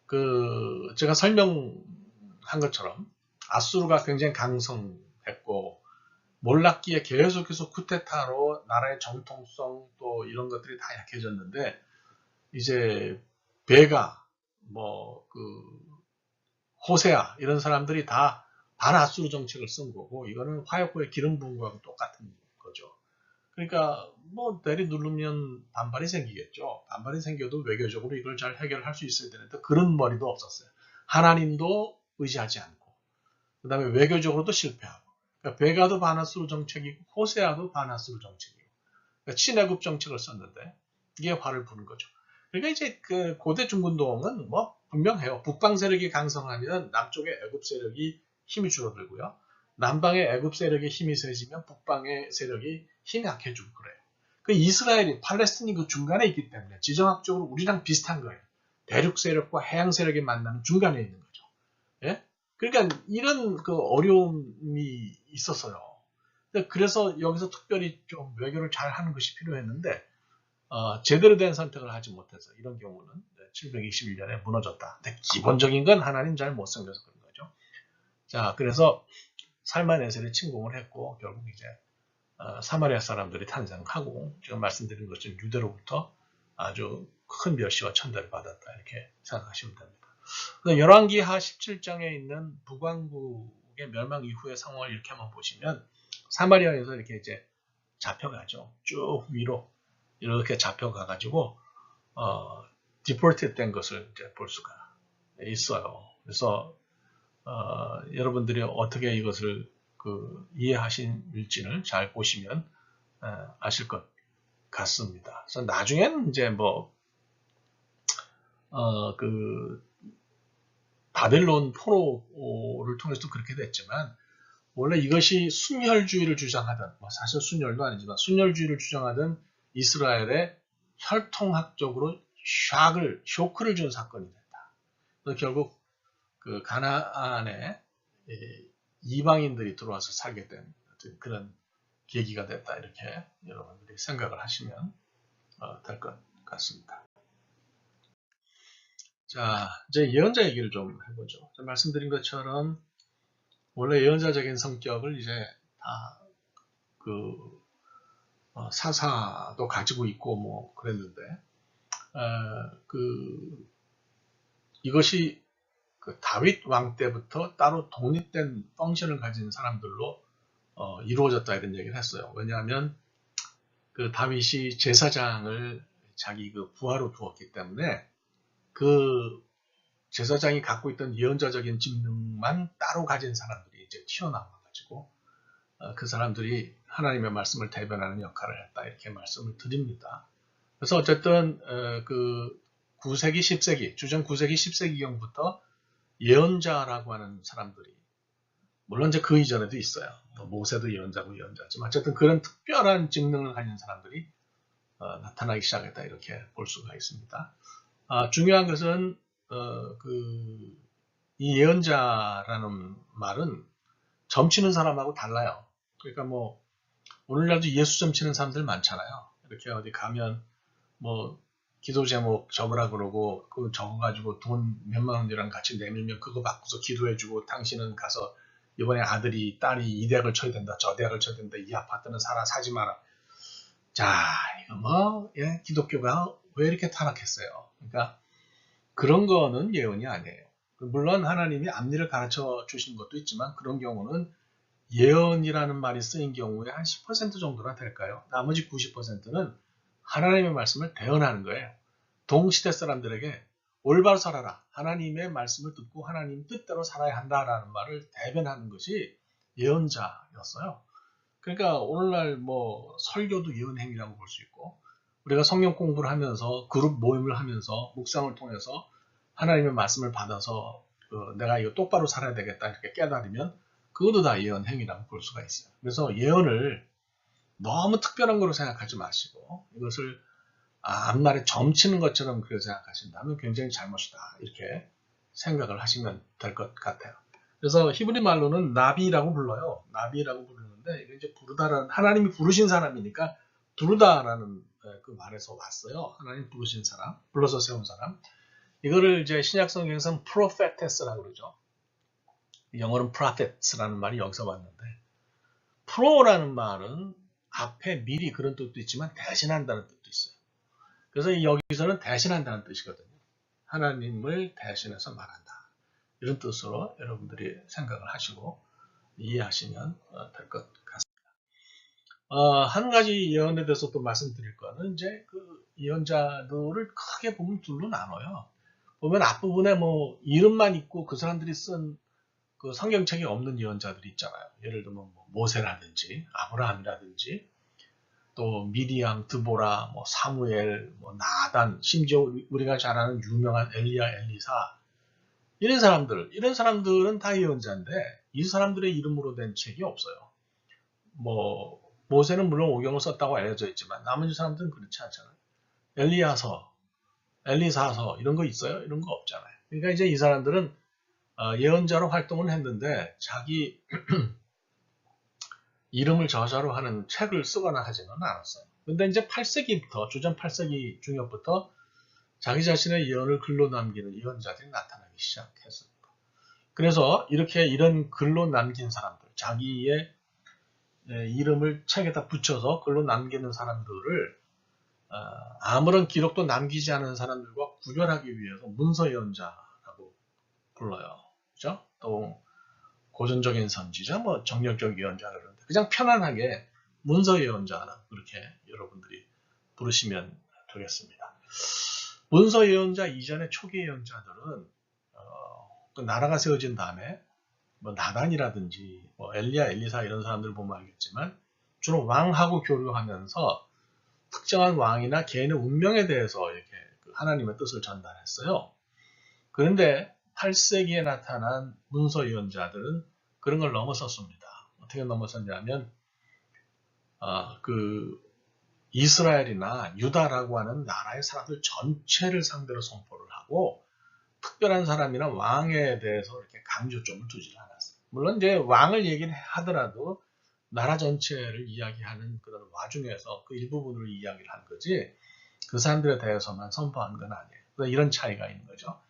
[SPEAKER 1] 그 제가 설명한 것처럼 아수르가 굉장히 강성했고 몰락기에 계속해서 쿠데타로 나라의 정통성 또 이런 것들이 다 약해졌는데 이제 베가 뭐 그 호세아 이런 사람들이 다 반아수르 정책을 쓴 거고 이거는 화약고의 기름 부은 거하고 똑같은 거죠. 그러니까 뭐 내리 누르면 반발이 생기겠죠. 반발이 생겨도 외교적으로 이걸 잘 해결할 수 있어야 되는데 그런 머리도 없었어요. 하나님도 의지하지 않고 그 다음에 외교적으로도 실패하고 그러니까 베가도 반아수르 정책이고 호세아도 반아수르 정책이고 그러니까 친애국 정책을 썼는데 이게 화를 부는 거죠. 그러니까 이제 그 고대 중근동은 뭐 분명해요. 북방 세력이 강성하면 남쪽의 애굽 세력이 힘이 줄어들고요. 남방의 애굽 세력의 힘이 세지면 북방의 세력이 힘이 약해지고 그래요. 그 이스라엘이 팔레스틴이 그 중간에 있기 때문에 지정학적으로 우리랑 비슷한 거예요. 대륙 세력과 해양 세력이 만나는 중간에 있는 거죠. 예? 그러니까 이런 그 어려움이 있었어요. 그래서 여기서 특별히 좀 외교를 잘 하는 것이 필요했는데 제대로 된 선택을 하지 못해서 이런 경우는 721년에 무너졌다. 근데 기본적인 건 하나님 잘 못 섬겨서 그런 거죠. 자, 그래서 살만에셀이 침공을 했고 결국 이제 사마리아 사람들이 탄생하고 지금 말씀드린 것처럼 유대로부터 아주 큰 멸시와 천대를 받았다 이렇게 생각하시면 됩니다. 열왕기하 17장에 있는 북왕국의 멸망 이후의 상황을 이렇게 한번 보시면 사마리아에서 이렇게 이제 잡혀가죠. 쭉 위로 이렇게 잡혀가가지고 디폴트 된 것을 이제 볼 수가 있어요. 그래서 여러분들이 어떻게 이것을 이해하실지를 잘 보시면 아실 것 같습니다. 그래서 나중에는 이제 뭐 바벨론 포로를 통해서도 그렇게 됐지만 원래 이것이 순혈주의를 주장하던 뭐 사실 순혈도 아니지만 순혈주의를 주장하던 이스라엘의 혈통학적으로 쇼크를 준 사건이 됐다. 그래서 결국 그 가나안에 이방인들이 들어와서 살게 된 그런 계기가 됐다 이렇게 여러분들이 생각을 하시면 될 것 같습니다. 자, 이제 예언자 얘기를 좀 해보죠. 말씀드린 것처럼 원래 예언자적인 성격을 이제 다 사사도 가지고 있고 뭐 그랬는데 이것이 다윗 왕 때부터 따로 독립된 펑션을 가진 사람들로 이루어졌다 이런 얘기를 했어요. 왜냐하면 그 다윗이 제사장을 자기 부하로 두었기 때문에 그 제사장이 갖고 있던 예언자적인 직능만 따로 가진 사람들이 이제 튀어나와가지고 그 사람들이 하나님의 말씀을 대변하는 역할을 했다 이렇게 말씀을 드립니다. 그래서 어쨌든 그 9세기 10세기 주전 9세기 10세기경부터 예언자라고 하는 사람들이 물론 이제 그 이전에도 있어요. 모세도 예언자고 예언자지만 어쨌든 그런 특별한 직능을 가진 사람들이 나타나기 시작했다 이렇게 볼 수가 있습니다. 중요한 것은 이 예언자라는 말은 점치는 사람하고 달라요. 그러니까 뭐 오늘날도 예수 점치는 사람들 많잖아요. 이렇게 어디 가면 뭐 기도 제목 적으라 그러고 그거 적어가지고 돈 몇만 원이랑 같이 내밀면 그거 바꾸서 기도해주고 당신은 가서 이번에 아들이 딸이 이 대학을 쳐야 된다 저 대학을 쳐야 된다 이 아파트는 사지 마라. 자 이거 기독교가 왜 이렇게 타락했어요. 그러니까 그런 거는 예언이 아니에요. 물론 하나님이 앞일을 가르쳐 주신 것도 있지만 그런 경우는 예언이라는 말이 쓰인 경우에 한 10% 정도나 될까요? 나머지 90%는 하나님의 말씀을 대언하는 거예요. 동시대 사람들에게 올바로 살아라. 하나님의 말씀을 듣고 하나님 뜻대로 살아야 한다라는 말을 대변하는 것이 예언자였어요. 그러니까 오늘날 뭐 설교도 예언행위라고 볼 수 있고 우리가 성경 공부를 하면서 그룹 모임을 하면서 묵상을 통해서 하나님의 말씀을 받아서 내가 이거 똑바로 살아야 되겠다 이렇게 깨달으면 그것도 다 예언 행위라고 볼 수가 있어요. 그래서 예언을 너무 특별한 거로 생각하지 마시고 이것을 앞날에 점치는 것처럼 그렇게 생각하신다면 굉장히 잘못이다 이렇게 생각을 하시면 될 것 같아요. 그래서 히브리 말로는 나비라고 불러요. 나비라고 부르는데 이게 이제 부르다라는 하나님이 부르신 사람이니까 부르다라는 그 말에서 왔어요. 하나님 부르신 사람, 불러서 세운 사람. 이거를 이제 신약 성경에서는 prophetess라고 그러죠. 영어로는 prophets라는 말이 여기서 왔는데 pro라는 말은 앞에 미리 그런 뜻도 있지만 대신한다는 뜻도 있어요. 그래서 여기서는 대신한다는 뜻이거든요. 하나님을 대신해서 말한다. 이런 뜻으로 여러분들이 생각을 하시고 이해하시면 될 것 같습니다. 한 가지 예언에 대해서 또 말씀드릴 거는 이제 그 예언자들을 크게 보면 둘로 나눠요. 보면 앞부분에 뭐 이름만 있고 그 사람들이 쓴 그 성경책이 없는 예언자들이 있잖아요. 예를 들면 뭐 모세라든지 아브라함이라든지 또 미디암, 드보라, 뭐 사무엘, 뭐 나단, 심지어 우리가 잘 아는 유명한 엘리야, 엘리사 이런 사람들은 다 예언자인데 이 사람들의 이름으로 된 책이 없어요. 뭐 모세는 물론 오경을 썼다고 알려져 있지만 나머지 사람들은 그렇지 않잖아요. 엘리야서, 엘리사서 이런 거 있어요? 이런 거 없잖아요. 그러니까 이제 이 사람들은 예언자로 활동을 했는데 자기 이름을 저자로 하는 책을 쓰거나 하지는 않았어요. 근데 이제 8세기부터 주전 8세기 중엽부터 자기 자신의 예언을 글로 남기는 예언자들이 나타나기 시작했습니다. 그래서 이렇게 이런 글로 남긴 사람들, 자기의 이름을 책에다 붙여서 글로 남기는 사람들을 아무런 기록도 남기지 않은 사람들과 구별하기 위해서 문서 예언자라고 불러요. 그죠? 또 고전적인 선지자, 뭐 정력적 예언자 그러는데 그냥 편안하게 문서 예언자라고 그렇게 여러분들이 부르시면 되겠습니다. 문서 예언자 이전의 초기 예언자들은 그 나라가 세워진 다음에 뭐 나단이라든지 뭐 엘리야, 엘리사 이런 사람들 보면 알겠지만 주로 왕하고 교류하면서 특정한 왕이나 개인의 운명에 대해서 이렇게 하나님의 뜻을 전달했어요. 그런데 8세기에 나타난 문서 예언자들은 그런 걸 넘어섰습니다. 어떻게 넘어섰냐면 그 이스라엘이나 유다라고 하는 나라의 사람들 전체를 상대로 선포를 하고 특별한 사람이나 왕에 대해서 이렇게 강조점을 두지 않았어요. 물론 이제 왕을 얘기를 하더라도 나라 전체를 이야기하는 그런 와중에서 그 일부분을 이야기를 한 거지 그 사람들에 대해서만 선포한 건 아니에요. 그래서 이런 차이가 있는 거죠.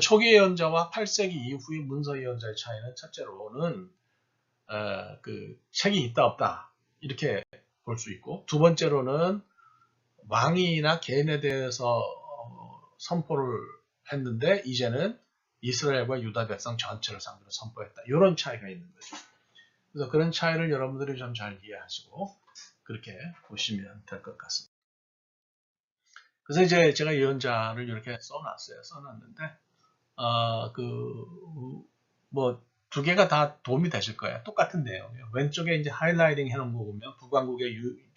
[SPEAKER 1] 초기 예언자와 8세기 이후의 문서 예언자의 차이는 첫째로는 그 책이 있다 없다 이렇게 볼 수 있고 두 번째로는 왕이나 개인에 대해서 선포를 했는데 이제는 이스라엘과 유다 백성 전체를 상대로 선포했다. 이런 차이가 있는 거죠. 그래서 그런 차이를 여러분들이 좀 잘 이해하시고 그렇게 보시면 될 것 같습니다. 그래서 이제 제가 예언자를 이렇게 써놨어요. 써놨는데 뭐 두 개가 다 도움이 되실 거예요. 똑같은 내용이에요. 왼쪽에 이제 하이라이팅 해놓은 거 보면 북왕국에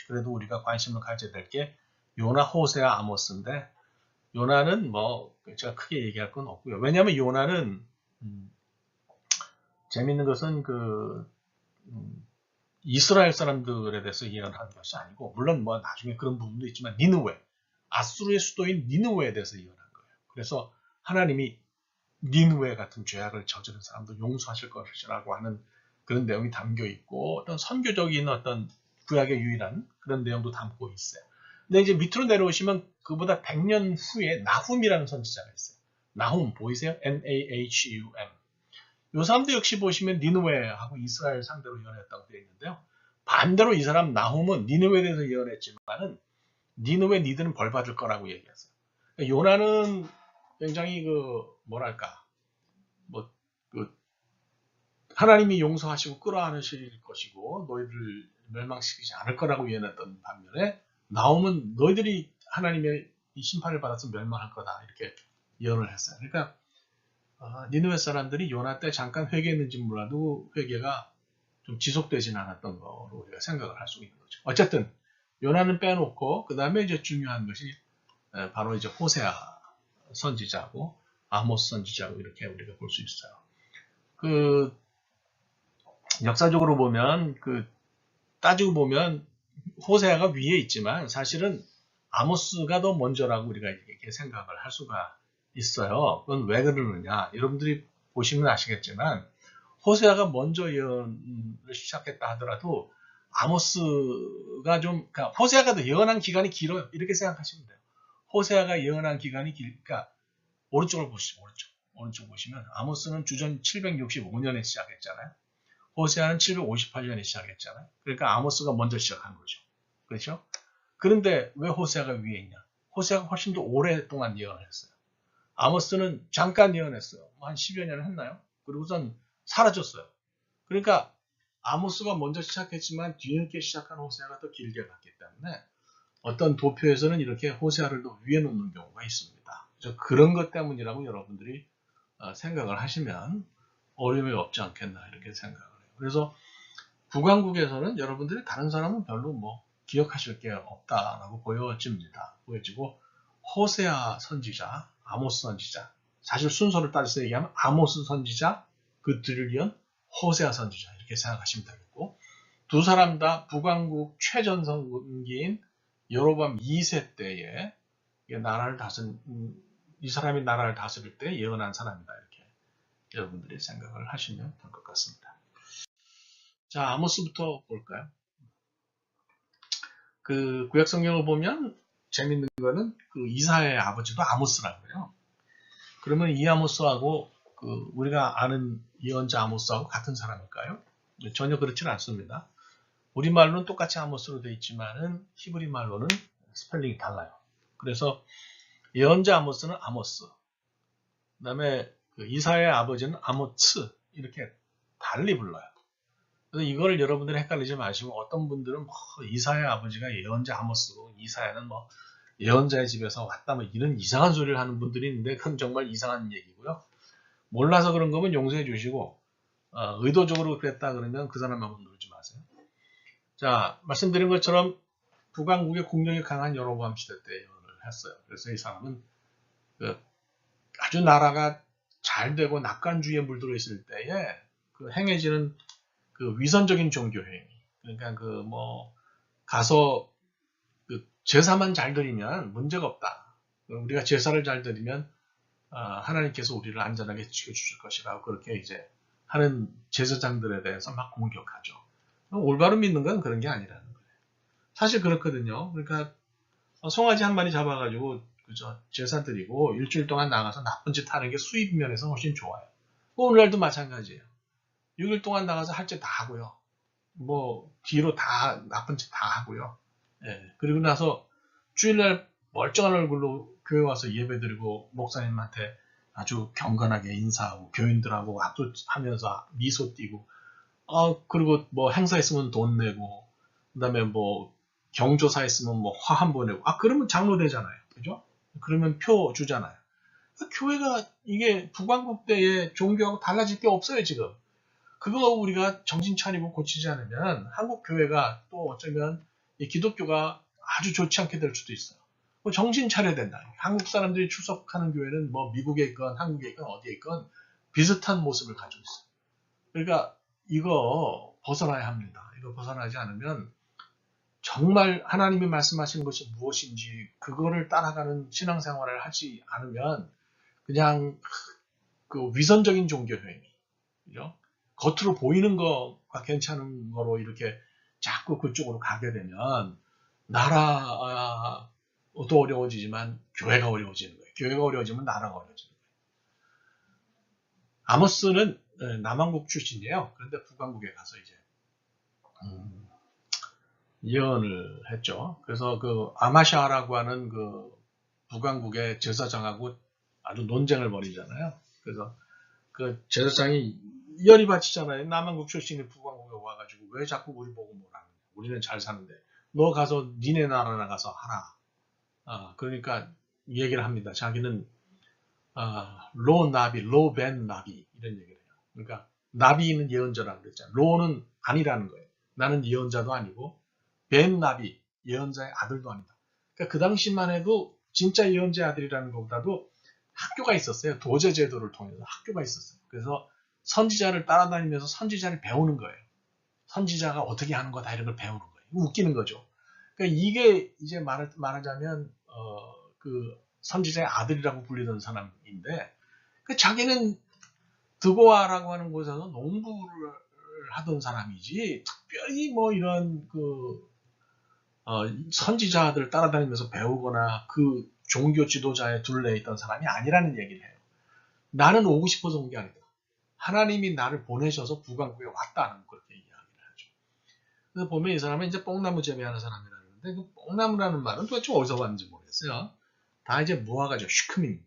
[SPEAKER 1] 그래도 우리가 관심을 가져야 될 게 요나, 호세아, 아모스인데 요나는 뭐 제가 크게 얘기할 건 없고요. 왜냐하면 요나는 재밌는 것은 이스라엘 사람들에 대해서 예언하는 것이 아니고 물론 뭐 나중에 그런 부분도 있지만 니느웨, 아수르의 수도인 니느웨에 대해서 예언한 거예요. 그래서 하나님이 니느웨 같은 죄악을 저지른 사람도 용서하실 것이라고 하는 그런 내용이 담겨 있고 어떤 선교적인 어떤 구약의 유일한 그런 내용도 담고 있어요. 근데 이제 밑으로 내려오시면 그보다 100년 후에 나훔이라는 선지자가 있어요. 나훔 보이세요? N-A-H-U-M. 이 사람도 역시 보시면 니느웨하고 이스라엘 상대로 예언했다고 되어 있는데요. 반대로 이 사람 나훔은 니느웨에 대해서 예언했지만은 니느웨 니들은 벌 받을 거라고 얘기했어요. 그러니까 요나는 굉장히 뭐랄까 하나님이 용서하시고 끌어안으실 것이고 너희들을 멸망시키지 않을 거라고 예언했던 반면에 나훔은 너희들이 하나님의 이 심판을 받아서 멸망할 거다 이렇게 예언을 했어요. 그러니까 니느웨 사람들이 요나 때 잠깐 회개했는지 몰라도 회개가 좀 지속되진 않았던 거로 우리가 생각을 할 수 있는 거죠. 어쨌든 요나는 빼놓고 그 다음에 이제 중요한 것이 바로 이제 호세아 선지자고 아모스 선지자고 이렇게 우리가 볼 수 있어요. 그 역사적으로 보면 따지고 보면 호세아가 위에 있지만 사실은 아모스가 더 먼저라고 우리가 이렇게 생각을 할 수가 있어요. 그건 왜 그러느냐? 여러분들이 보시면 아시겠지만 호세아가 먼저 예언을 시작했다 하더라도 아모스가 그러니까 호세아가 더 예언한 기간이 길어요. 이렇게 생각하시면 돼요. 호세아가 예언한 기간이 그러니까 오른쪽을 보시죠. 오른쪽 보시면 아모스는 주전 765년에 시작했잖아요. 호세아는 758년에 시작했잖아요. 그러니까 아모스가 먼저 시작한 거죠. 그렇죠? 그런데 왜 호세아가 위에 있냐? 호세아가 훨씬 더 오랫동안 예언을 했어요. 아모스는 잠깐 예언했어요. 한 10여 년 했나요? 그리고선 사라졌어요. 그러니까 아모스가 먼저 시작했지만 뒤늦게 시작한 호세아가 더 길게 갔기 때문에 어떤 도표에서는 이렇게 호세아를 더 위에 놓는 경우가 있습니다. 그래서 그런 것 때문이라고 여러분들이 생각을 하시면 어려움이 없지 않겠나 이렇게 생각을 해요. 그래서 북왕국에서는 여러분들이 다른 사람은 별로 기억하실 게 없다라고 보여지고 호세아 선지자, 아모스 선지자, 사실 순서를 따져서 얘기하면 아모스 선지자, 그 뒤를 이은 호세아 선지자 이렇게 생각하시면 되겠고 두 사람 다 북왕국 최전성기인 여로보암 2세 때에 이 사람이 나라를 다스릴 때 예언한 사람이다 이렇게 여러분들이 생각을 하시면 될 것 같습니다. 자, 아모스부터 볼까요? 그 구약 성경을 보면 재밌는 거는 그 이사야의 아버지도 아모스라고요. 그러면 이 아모스하고 우리가 아는 예언자 아모스하고 같은 사람일까요? 전혀 그렇지는 않습니다. 우리말로는 똑같이 아모스로 되어 있지만은 히브리 말로는 스펠링이 달라요. 그래서 예언자 아모스는 아모스, 그 다음에 이사야의 아버지는 아모츠 이렇게 달리 불러요. 그래서 이걸 여러분들이 헷갈리지 마시고 어떤 분들은 이사야의 아버지가 예언자 아모스고 이사야는 예언자의 집에서 왔다 이런 이상한 소리를 하는 분들이 있는데 그건 정말 이상한 얘기고요. 몰라서 그런 거면 용서해 주시고 의도적으로 그랬다 그러면 그 사람하고 놀지 마세요. 자, 말씀드린 것처럼 북왕국의 공격이 강한 여로보암 시대 때 예언을 했어요. 그래서 이 사람은 아주 나라가 잘 되고 낙관주의에 물들어 있을 때에 행해지는 위선적인 종교 행위. 그러니까 가서 제사만 잘 드리면 문제가 없다. 우리가 제사를 잘 드리면 하나님께서 우리를 안전하게 지켜주실 것이라고 그렇게 이제 하는 제사장들에 대해서 막 공격하죠. 올바로 믿는 건 그런 게 아니라는 거예요. 사실 그렇거든요. 그러니까 송아지 한 마리 잡아가지고 제사 드리고 일주일 동안 나가서 나쁜 짓 하는 게 수입 면에서 훨씬 좋아요. 오늘날도 마찬가지예요. 6일 동안 나가서 할 짓 다 하고요. 뒤로 다 나쁜 짓 다 하고요. 예, 그리고 나서 주일날 멀쩡한 얼굴로 교회 와서 예배드리고 목사님한테 아주 경건하게 인사하고 교인들하고 합주하면서 미소 띄고 그리고 행사 있으면 돈 내고 그다음에 경조사 있으면 화 한 번 내고 그러면 장로 되잖아요. 그죠? 그러면 표 주잖아요. 교회가 이게 북왕국 때의 종교하고 달라질 게 없어요, 지금. 그거 우리가 정신 차리고 고치지 않으면 한국 교회가 또 어쩌면 이 기독교가 아주 좋지 않게 될 수도 있어요. 정신 차려야 된다. 한국 사람들이 출석하는 교회는 미국에 있건 한국에 있건 어디에 있건 비슷한 모습을 가지고 있어요. 그러니까 이거 벗어나야 합니다. 이거 벗어나지 않으면 정말 하나님이 말씀하시는 것이 무엇인지 그거를 따라가는 신앙생활을 하지 않으면 그냥 위선적인 종교 행위, 그죠? 겉으로 보이는 거가 괜찮은 거로 이렇게 자꾸 그쪽으로 가게 되면 나라도 어려워지지만 교회가 어려워지는 거예요. 교회가 어려워지면 나라가 어려워지는 거예요. 아모스는 남왕국 출신이에요. 그런데 북왕국에 가서 이제 예언을 했죠. 그래서 아마샤라고 하는 북왕국의 제사장하고 아주 논쟁을 벌이잖아요. 그래서 제사장이 열이 받치잖아요. 남한국 출신이 북왕국에 와가지고 왜 자꾸 우리 보고 뭐라 하느냐. 우리는 잘 사는데 너 가서 니네 나라 나가서 하라. 그러니까 얘기를 합니다. 자기는 로벤 나비 이런 얘기를 해요. 그러니까 나비는 예언자라고 그랬잖아요. 로는 아니라는 거예요. 나는 예언자도 아니고 벤 나비 예언자의 아들도 아니다. 그러니까 그 당시만 해도 진짜 예언자의 아들이라는 것보다도 학교가 있었어요. 도제 제도를 통해서 학교가 있었어요. 그래서 선지자를 따라다니면서 선지자를 배우는 거예요. 선지자가 어떻게 하는 거다 이런 걸 배우는 거예요. 웃기는 거죠. 그러니까 이게 이제 말하자면 그 선지자의 아들이라고 불리던 사람인데 그 자기는 드고아라고 하는 곳에서 농부를 하던 사람이지 특별히 뭐 이런 그 선지자들 따라다니면서 배우거나 그 종교 지도자의 둘레에 있던 사람이 아니라는 얘기를 해요. 나는 오고 싶어서 온 게 아니다. 하나님이 나를 보내셔서 북왕국에 왔다는 그렇게 이야기를 하죠. 그래서 보면 이 사람은 이제 뽕나무 재배하는 사람이라는데 그 뽕나무라는 말은 도대체 어디서 왔는지 모르겠어요. 다 이제 무화과죠. 슈크민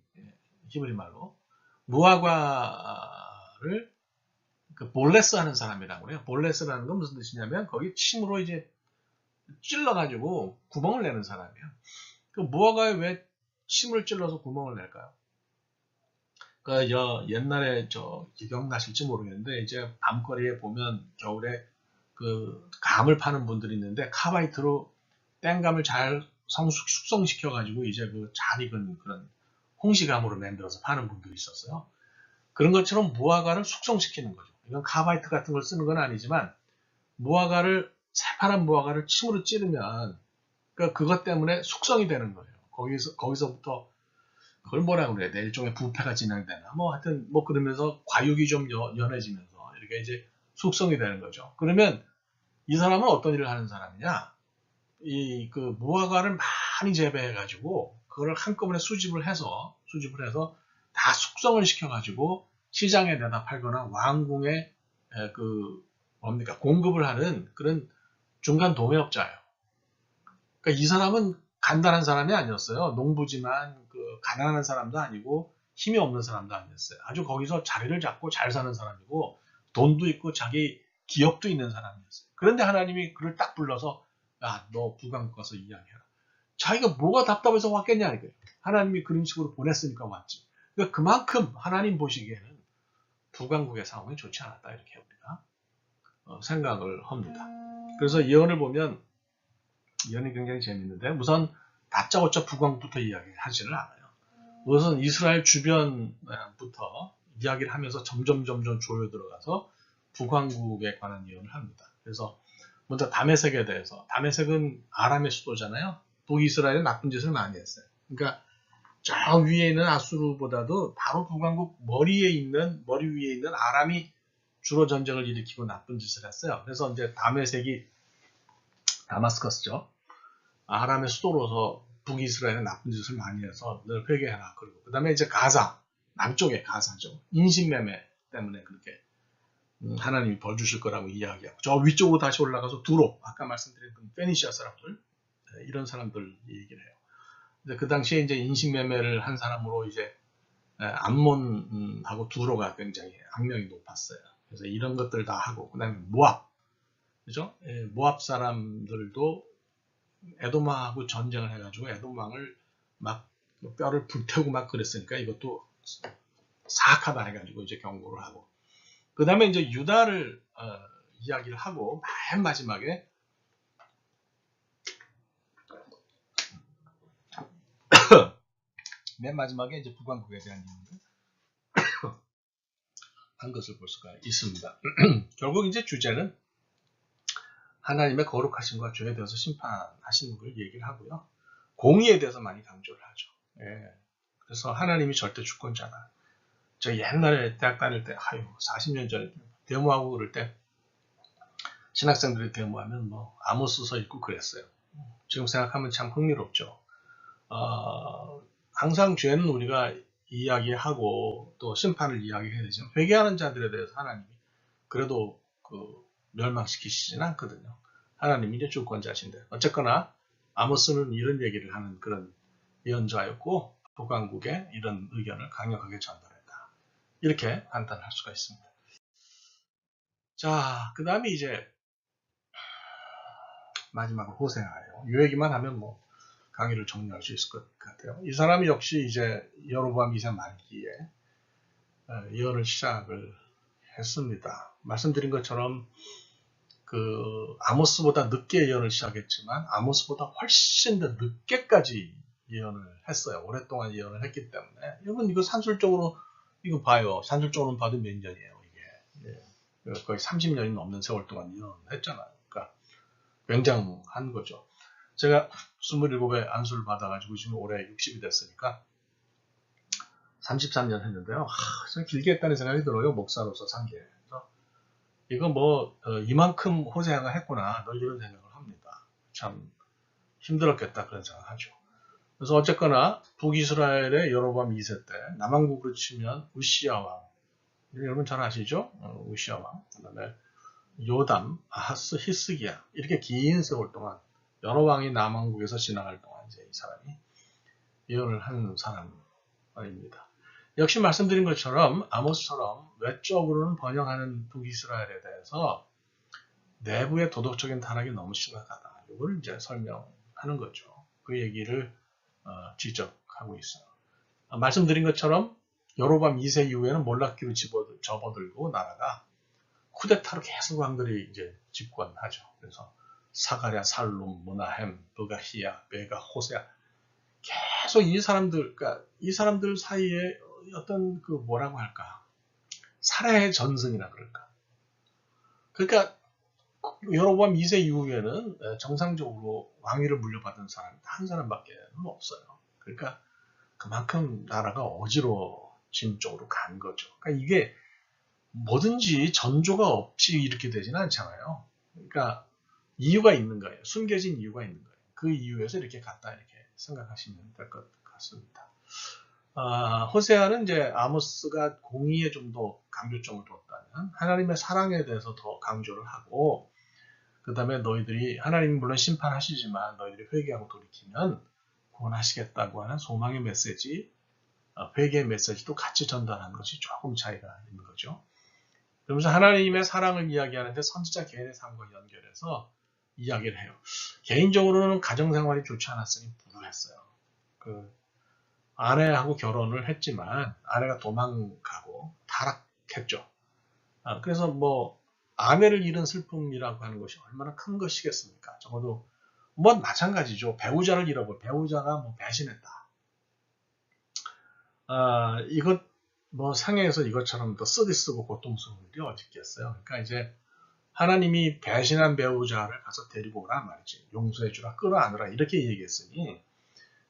[SPEAKER 1] 히브리 말로 무화과를 그 볼레스 하는 사람이라고 그래요. 볼레스라는 건 무슨 뜻이냐면 거기 침으로 이제 찔러가지고 구멍을 내는 사람이에요. 그 무화과에 왜 침을 찔러서 구멍을 낼까요? 그 옛날에 기억나실지 모르겠는데 이제 밤거리에 보면 겨울에 그 감을 파는 분들이 있는데 카바이트로 땡감을 잘 숙성시켜 가지고 이제 그 잘 익은 그런 홍시감으로 만들어서 파는 분들이 있었어요. 그런 것처럼 무화과를 숙성시키는 거죠. 이건 카바이트 같은 걸 쓰는 건 아니지만 무화과를 새파란 무화과를 침으로 찌르면 그러니까 그것 때문에 숙성이 되는 거예요. 거기서부터 그걸 뭐라고 그래야 돼? 일종의 부패가 진행되나? 뭐 하여튼 뭐 그러면서 과육이 좀 연해지면서 이렇게 이제 숙성이 되는 거죠. 그러면 이 사람은 어떤 일을 하는 사람이냐? 이 그 무화과를 많이 재배해가지고 그거를 한꺼번에 수집을 해서 다 숙성을 시켜가지고 시장에 내다 팔거나 왕궁에 그 뭡니까 공급을 하는 그런 중간 도매업자예요. 그러니까 이 사람은 간단한 사람이 아니었어요. 농부지만 그 가난한 사람도 아니고 힘이 없는 사람도 아니었어요. 아주 거기서 자리를 잡고 잘 사는 사람이고 돈도 있고 자기 기업도 있는 사람이었어요. 그런데 하나님이 그를 딱 불러서 야, 너 북왕국 가서 이야기해라. 자기가 뭐가 답답해서 왔겠냐 이거예요. 하나님이 그런 식으로 보냈으니까 왔지. 그러니까 그만큼 하나님 보시기에는 북왕국의 상황이 좋지 않았다 이렇게 우리가 생각을 합니다. 그래서 예언을 보면 예언이 굉장히 재밌는데 우선 다짜고짜 북왕국부터 이야기하지는 않아요. 우선 이스라엘 주변부터 이야기를 하면서 점점 조여 들어가서 북왕국에 관한 예언을 합니다. 그래서 먼저 다메섹에 대해서 다메섹은 아람의 수도잖아요. 북이스라엘은 나쁜 짓을 많이 했어요. 그러니까 저 위에 있는 아수르보다도 바로 북왕국 머리 위에 있는 아람이 주로 전쟁을 일으키고 나쁜 짓을 했어요. 그래서 이제 다메섹이 다마스커스죠. 아람의 수도로서 북이스라엘은 나쁜 짓을 많이 해서 늘 회개해라. 그리고 그 다음에 이제 가자, 남쪽의 가자죠. 인신매매 때문에 그렇게 하나님이 벌 주실 거라고 이야기하고 저 위쪽으로 다시 올라가서 두로 아까 말씀드린 그 페니시아 사람들 이런 사람들 얘기를 해요. 그 당시에 이제 인신매매를 한 사람으로 이제 암몬하고 두로가 굉장히 악명이 높았어요. 그래서 이런 것들 다 하고 그다음에 모압, 그죠? 모압 사람들도 에돔왕하고 전쟁을 해가지고 에돔왕을 막 뼈를 불태우고 막 그랬으니까 이것도 사악하다 해가지고 이제 경고를 하고 그 다음에 이제 유다를 이야기를 하고 맨 마지막에 이제 북왕국에 대한 이야기를 한 것을 볼 수가 있습니다. 결국 이제 주제는 하나님의 거룩하심과 죄에 대해서 심판하시는 걸 얘기를 하고요. 공의에 대해서 많이 강조를 하죠. 예. 그래서 하나님이 절대 주권자다. 저 옛날에 대학 다닐 때, 40년 전에 데모하고 그럴 때 신학생들이 데모하면 뭐 아모스서 읽고 그랬어요. 지금 생각하면 참 흥미롭죠. 항상 죄는 우리가 이야기하고 또 심판을 이야기해야 되지만 회개하는 자들에 대해서 하나님이 그래도 멸망시키시진 않거든요. 하나님이 이제 주권자신데 어쨌거나 아모스는 이런 얘기를 하는 그런 예언자였고 북왕국에 이런 의견을 강력하게 전달했다. 이렇게 판단할 수가 있습니다. 자, 그 다음에 이제 마지막으로 호세아예요. 이 얘기만 하면 뭐 강의를 정리할 수 있을 것 같아요. 이 사람이 역시 이제 여로보암 2세 말기에 예언을 시작을 했습니다. 말씀드린 것처럼 그 아모스보다 늦게 예언을 시작했지만 아모스보다 훨씬 더 늦게까지 예언을 했어요. 오랫동안 예언을 했기 때문에. 여러분, 이거 산술적으로, 이거 봐요. 산술적으로 봐도 몇 년이에요, 이게. 예. 거의 30년이 넘는 세월 동안 예언을 했잖아요. 그러니까 굉장한 거죠. 제가 27에 안수를 받아가지고 지금 올해 60이 됐으니까 33년 했는데요. 좀 길게 했다는 생각이 들어요. 목사로서 상계에서. 이거 뭐 이만큼 호세아가 했구나. 늘 이런 생각을 합니다. 참 힘들었겠다 그런 생각하죠. 그래서 어쨌거나 북이스라엘의 여로보암 2세 때 남왕국으로 치면 우시아 왕, 여러분 잘 아시죠? 우시아 왕, 그 다음에 요담, 아하스, 히스기야, 이렇게 긴 세월 동안 여러 왕이 남왕국에서 지나갈 동안 이제 이 사람이 예언을 한 사람입니다. 역시 말씀드린 것처럼 아모스처럼 외적으로는 번영하는 북이스라엘에 대해서 내부의 도덕적인 타락이 너무 심각하다. 이걸 이제 설명하는 거죠. 그 얘기를 지적하고 있어요. 말씀드린 것처럼 여로보암 2세 이후에는 몰락기로 접어들고 나라가 쿠데타로 계속 왕들이 이제 집권하죠. 그래서 사가랴, 살룸, 무나헴, 브가히야, 베가, 호세아 계속 이 사람들, 그러니까 이 사람들 사이에 어떤 그 뭐라고 할까, 살해의 전승이라 그럴까. 그러니까 여로보암 2세 이후에는 정상적으로 왕위를 물려받은 사람이 한 사람밖에 없어요. 그러니까 그만큼 나라가 어지러워진 쪽으로 간 거죠. 그러니까 이게 뭐든지 전조가 없이 이렇게 되지는 않잖아요. 그러니까 이유가 있는 거예요. 숨겨진 이유가 있는 거예요. 그 이유에서 이렇게 갔다 이렇게 생각하시면 될 것 같습니다. 호세아는 이제 아모스가 공의에 좀 더 강조점을 뒀다면 하나님의 사랑에 대해서 더 강조를 하고, 그 다음에 너희들이 하나님 물론 심판하시지만 너희들이 회개하고 돌이키면 구원하시겠다고 하는 소망의 메시지, 회개의 메시지도 같이 전달하는 것이 조금 차이가 있는 거죠. 그러면서 하나님의 사랑을 이야기하는데 선지자 개인의 삶과 연결해서 이야기를 해요. 개인적으로는 가정생활이 좋지 않았으니 불우했어요. 아내하고 결혼을 했지만 아내가 도망가고 타락했죠. 그래서 뭐 아내를 잃은 슬픔이라고 하는 것이 얼마나 큰 것이겠습니까? 적어도 뭐 마찬가지죠. 배우자를 잃어버려. 배우자가 뭐 배신했다. 이것 뭐 상해에서 이것처럼 더 쓰디쓰고 고통스러운 일이 어디 있겠어요. 그러니까 이제 하나님이 배신한 배우자를 가서 데리고 오라 말이지. 용서해주라, 끌어안으라 이렇게 얘기했으니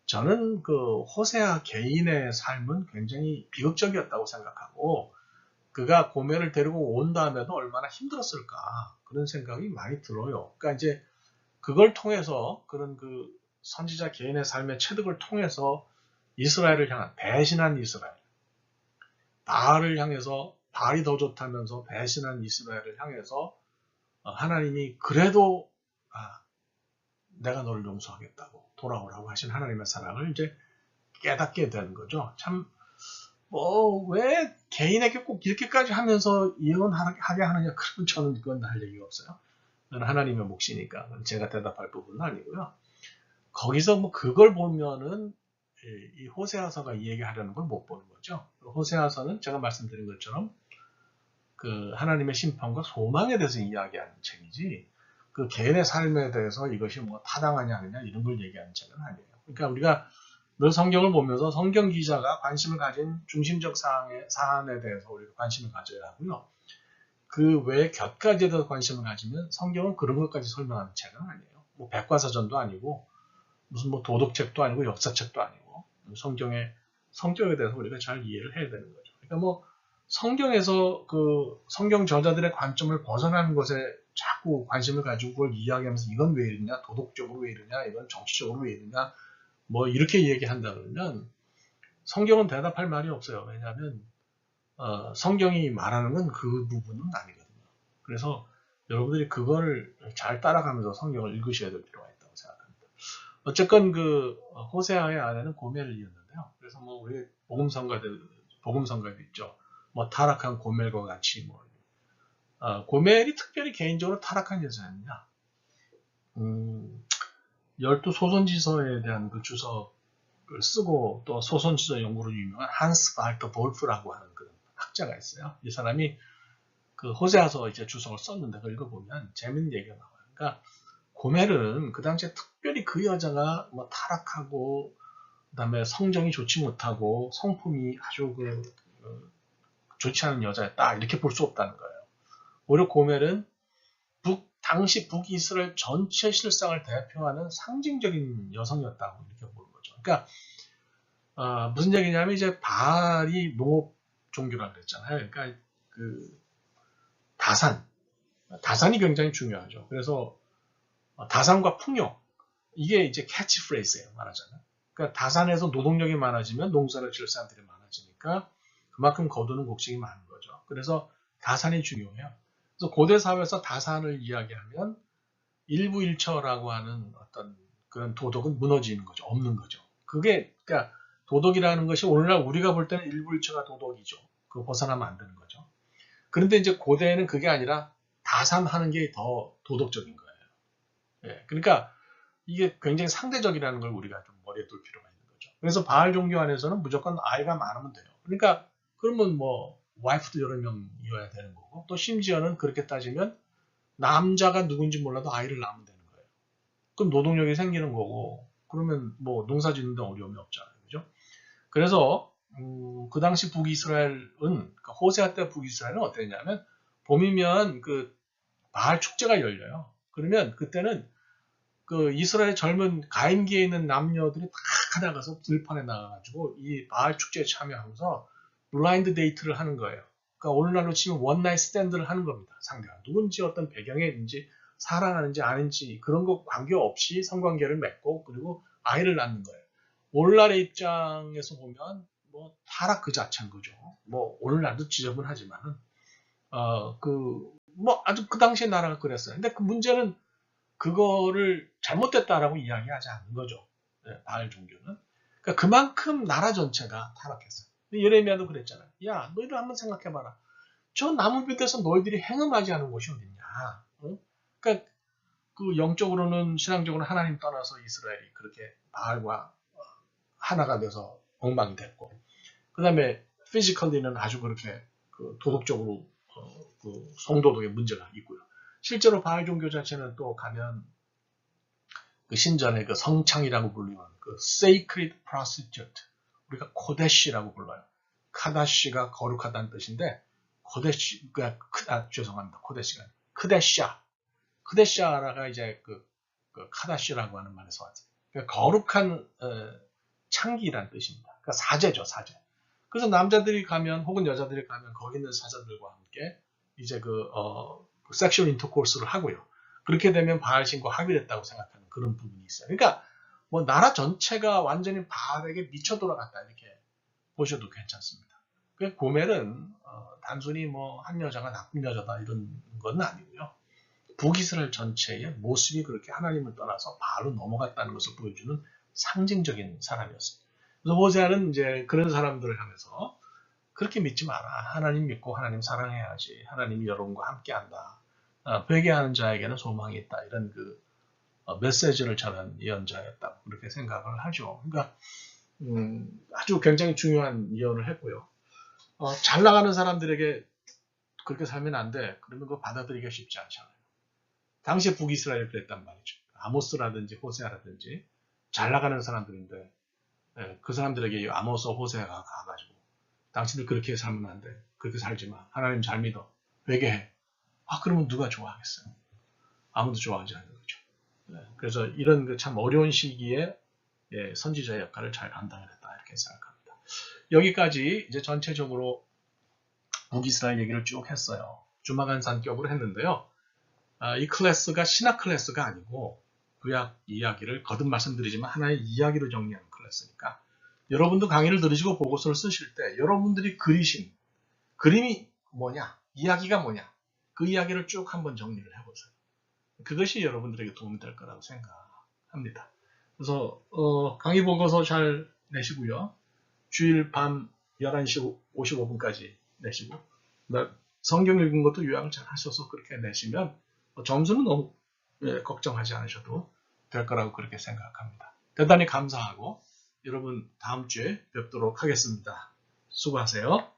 [SPEAKER 1] 저는 그 호세아 개인의 삶은 굉장히 비극적이었다고 생각하고, 그가 고멜을 데리고 온 다음에도 얼마나 힘들었을까 그런 생각이 많이 들어요. 그러니까 이제 그걸 통해서 그런 그 선지자 개인의 삶의 체득을 통해서 이스라엘을 향한 배신한 이스라엘, 바알을 향해서 바알이 더 좋다면서 배신한 이스라엘을 향해서 하나님이 그래도 내가 너를 용서하겠다고 돌아오라고 하신 하나님의 사랑을 이제 깨닫게 되는 거죠. 참 왜 개인에게 꼭 이렇게까지 하면서 예언하게 하느냐, 그러면 저는 그건 할 얘기가 없어요. 그건 하나님의 몫이니까 제가 대답할 부분은 아니고요. 거기서 뭐 그걸 보면은 이 호세아서가 이 얘기하려는 걸 못 보는 거죠. 호세아서는 제가 말씀드린 것처럼 그 하나님의 심판과 소망에 대해서 이야기하는 책이지, 그 개인의 삶에 대해서 이것이 뭐 타당하냐 아니냐 이런 걸 얘기하는 책은 아니에요. 그러니까 우리가 늘 성경을 보면서 성경 기자가 관심을 가진 중심적 사안에 대해서 우리가 관심을 가져야 하고요. 그 외에 곁가지에 대해서 관심을 가지면 성경은 그런 것까지 설명하는 책은 아니에요. 뭐 백과사전도 아니고 무슨 뭐 도덕책도 아니고 역사책도 아니고, 성경에 대해서 우리가 잘 이해를 해야 되는 거죠. 그러니까 뭐 성경에서 그 성경 저자들의 관점을 벗어나는 것에 자꾸 관심을 가지고 그걸 이야기하면서 이건 왜 이러냐, 도덕적으로 왜 이러냐, 이건 정치적으로 왜 이러냐, 뭐 이렇게 얘기한다 그러면 성경은 대답할 말이 없어요. 왜냐하면 성경이 말하는 건 그 부분은 아니거든요. 그래서 여러분들이 그걸 잘 따라가면서 성경을 읽으셔야 될 필요가 있다고 생각합니다. 어쨌건 그 호세아의 아내는 고멜을 이었는데요. 그래서 뭐 우리 복음성가도 있죠. 뭐 타락한 고멜과 같이 뭐 고멜이 특별히 개인적으로 타락한 여자였냐? 12소선지서에 대한 그 주석을 쓰고 또 소선지서 연구로 유명한 한스 발터 볼프라고 하는 그런 학자가 있어요. 이 사람이 그 호세아서 이제 주석을 썼는데 그걸 읽어보면 재밌는 얘기가 나와요. 그러니까 고멜은 그 당시에 특별히 그 여자가 뭐 타락하고 그다음에 성정이 좋지 못하고 성품이 아주 좋지 않은 여자였다 이렇게 볼 수 없다는 거예요. 오히려 고멜은 당시 북이스라엘 전체 실상을 대표하는 상징적인 여성이었다고 이렇게 보는 거죠. 그러니까 무슨 얘기냐면 이제 바알이 농업 종교라고 그랬잖아요. 그러니까 그 다산이 굉장히 중요하죠. 그래서 다산과 풍요 이게 이제 캐치프레이즈예요. 말하자면. 그러니까 다산에서 노동력이 많아지면 농사를 지을 사람들이 많아지니까 그만큼 거두는 곡식이 많은 거죠. 그래서 다산이 중요해요. 그래서 고대 사회에서 다산을 이야기하면 일부일처라고 하는 어떤 그런 도덕은 무너지는 거죠. 없는 거죠. 그게 그러니까 도덕이라는 것이 오늘날 우리가 볼 때는 일부일처가 도덕이죠. 그거 벗어나면 안 되는 거죠. 그런데 이제 고대에는 그게 아니라 다산하는 게 더 도덕적인 거예요. 예, 그러니까 이게 굉장히 상대적이라는 걸 우리가 좀 머리에 둘 필요가 있는 거죠. 그래서 바알 종교 안에서는 무조건 아이가 많으면 돼요. 그러니까 그러면 뭐 와이프도 여러 명이어야 되는 거고 또 심지어는 그렇게 따지면 남자가 누군지 몰라도 아이를 낳으면 되는 거예요. 그럼 노동력이 생기는 거고 그러면 뭐 농사 짓는 데 어려움이 없잖아요. 그죠? 그래서 그 당시 북이스라엘은 그러니까 호세아 때 북이스라엘은 어땠냐면 봄이면 그 바알 축제가 열려요. 그러면 그때는 그 이스라엘 젊은 가임기에 있는 남녀들이 다 나가서 들판에 나가가지고 이 바알 축제에 참여하면서 블라인드 데이트를 하는 거예요. 그러니까 오늘날로 치면 원나잇 스탠드를 하는 겁니다. 상대가 누군지 어떤 배경에 있는지 사랑하는지 아닌지 그런 거 관계없이 성관계를 맺고 그리고 아이를 낳는 거예요. 오늘날의 입장에서 보면 뭐 타락 그 자체인 거죠. 뭐 오늘날도 지저분하지만은 뭐 아주 그 당시에 나라가 그랬어요. 근데 그 문제는 그거를 잘못됐다라고 이야기하지 않는 거죠. 네, 바알 종교는. 그러니까 그만큼 나라 전체가 타락했어요. 예레미야도 그랬잖아요. 야, 너희들 한번 생각해봐라. 저 나무빛에서 너희들이 행음하지 않은 곳이 어딨냐. 응? 그러니까 그 영적으로는 신앙적으로는 하나님 떠나서 이스라엘이 그렇게 바알과 하나가 돼서 엉망이 됐고, 그 다음에 피지컬리는 아주 그렇게 그 도덕적으로 그 성도덕의 문제가 있고요. 실제로 바알 종교 자체는 또 가면 그 신전의 그 성창이라고 불리는 그 sacred prostitute 우리가 코데시라고 불러요. 카다시가 거룩하다는 뜻인데 코데시가 죄송합니다. 코데시가 크데샤가 이제 그 카다시라고 하는 말에서 왔어요. 그러니까 거룩한 창기라는 뜻입니다. 그러니까 사제죠, 사제. 그래서 남자들이 가면 혹은 여자들이 가면 거기 있는 사자들과 함께 이제 섹슈얼 인터코스를 하고요. 그렇게 되면 바알 신과 합의됐다고 생각하는 그런 부분이 있어요. 그러니까 뭐 나라 전체가 완전히 바알에게 미쳐 돌아갔다 이렇게 보셔도 괜찮습니다. 그 고멜은 단순히 뭐 한 여자가 나쁜 여자다 이런 건 아니고요. 북이스라엘 전체의 모습이 그렇게 하나님을 떠나서 바로 넘어갔다는 것을 보여주는 상징적인 사람이었습니다. 그래서 호세아는 이제 그런 사람들을 향해서 그렇게 믿지 마라. 하나님 믿고 하나님 사랑해야지. 하나님이 여러분과 함께한다. 회개하는 자에게는 소망이 있다. 이런 메시지를 전한 예언자였다고 그렇게 생각을 하죠. 그러니까 아주 굉장히 중요한 예언을 했고요. 잘 나가는 사람들에게 그렇게 살면 안 돼. 그러면 그거 받아들이기가 쉽지 않잖아요. 당시에 북이스라엘 그랬단 말이죠. 아모스라든지 호세아라든지 잘 나가는 사람들인데 그 사람들에게 아모스 호세아가 가가지고 당신들 그렇게 살면 안 돼. 그렇게 살지 마. 하나님 잘 믿어. 회개해. 그러면 누가 좋아하겠어요? 아무도 좋아하지 않는 거죠. 그래서 이런 참 어려운 시기에 선지자의 역할을 잘 감당했다 이렇게 생각합니다. 여기까지 이제 전체적으로 북이스라엘 얘기를 쭉 했어요. 주마간산격으로 했는데요. 이 클래스가 신학 클래스가 아니고 구약 이야기를 거듭 말씀드리지만 하나의 이야기로 정리하는 클래스니까 여러분도 강의를 들으시고 보고서를 쓰실 때 여러분들이 그리신 그림이 뭐냐, 이야기가 뭐냐 그 이야기를 쭉 한번 정리를 해보세요. 그것이 여러분들에게 도움이 될 거라고 생각합니다. 그래서 강의 보고서 잘 내시고요. 주일 밤 11시 55분까지 내시고 성경 읽은 것도 요약을 잘 하셔서 그렇게 내시면 점수는 너무 걱정하지 않으셔도 될 거라고 그렇게 생각합니다. 대단히 감사하고 여러분 다음 주에 뵙도록 하겠습니다. 수고하세요.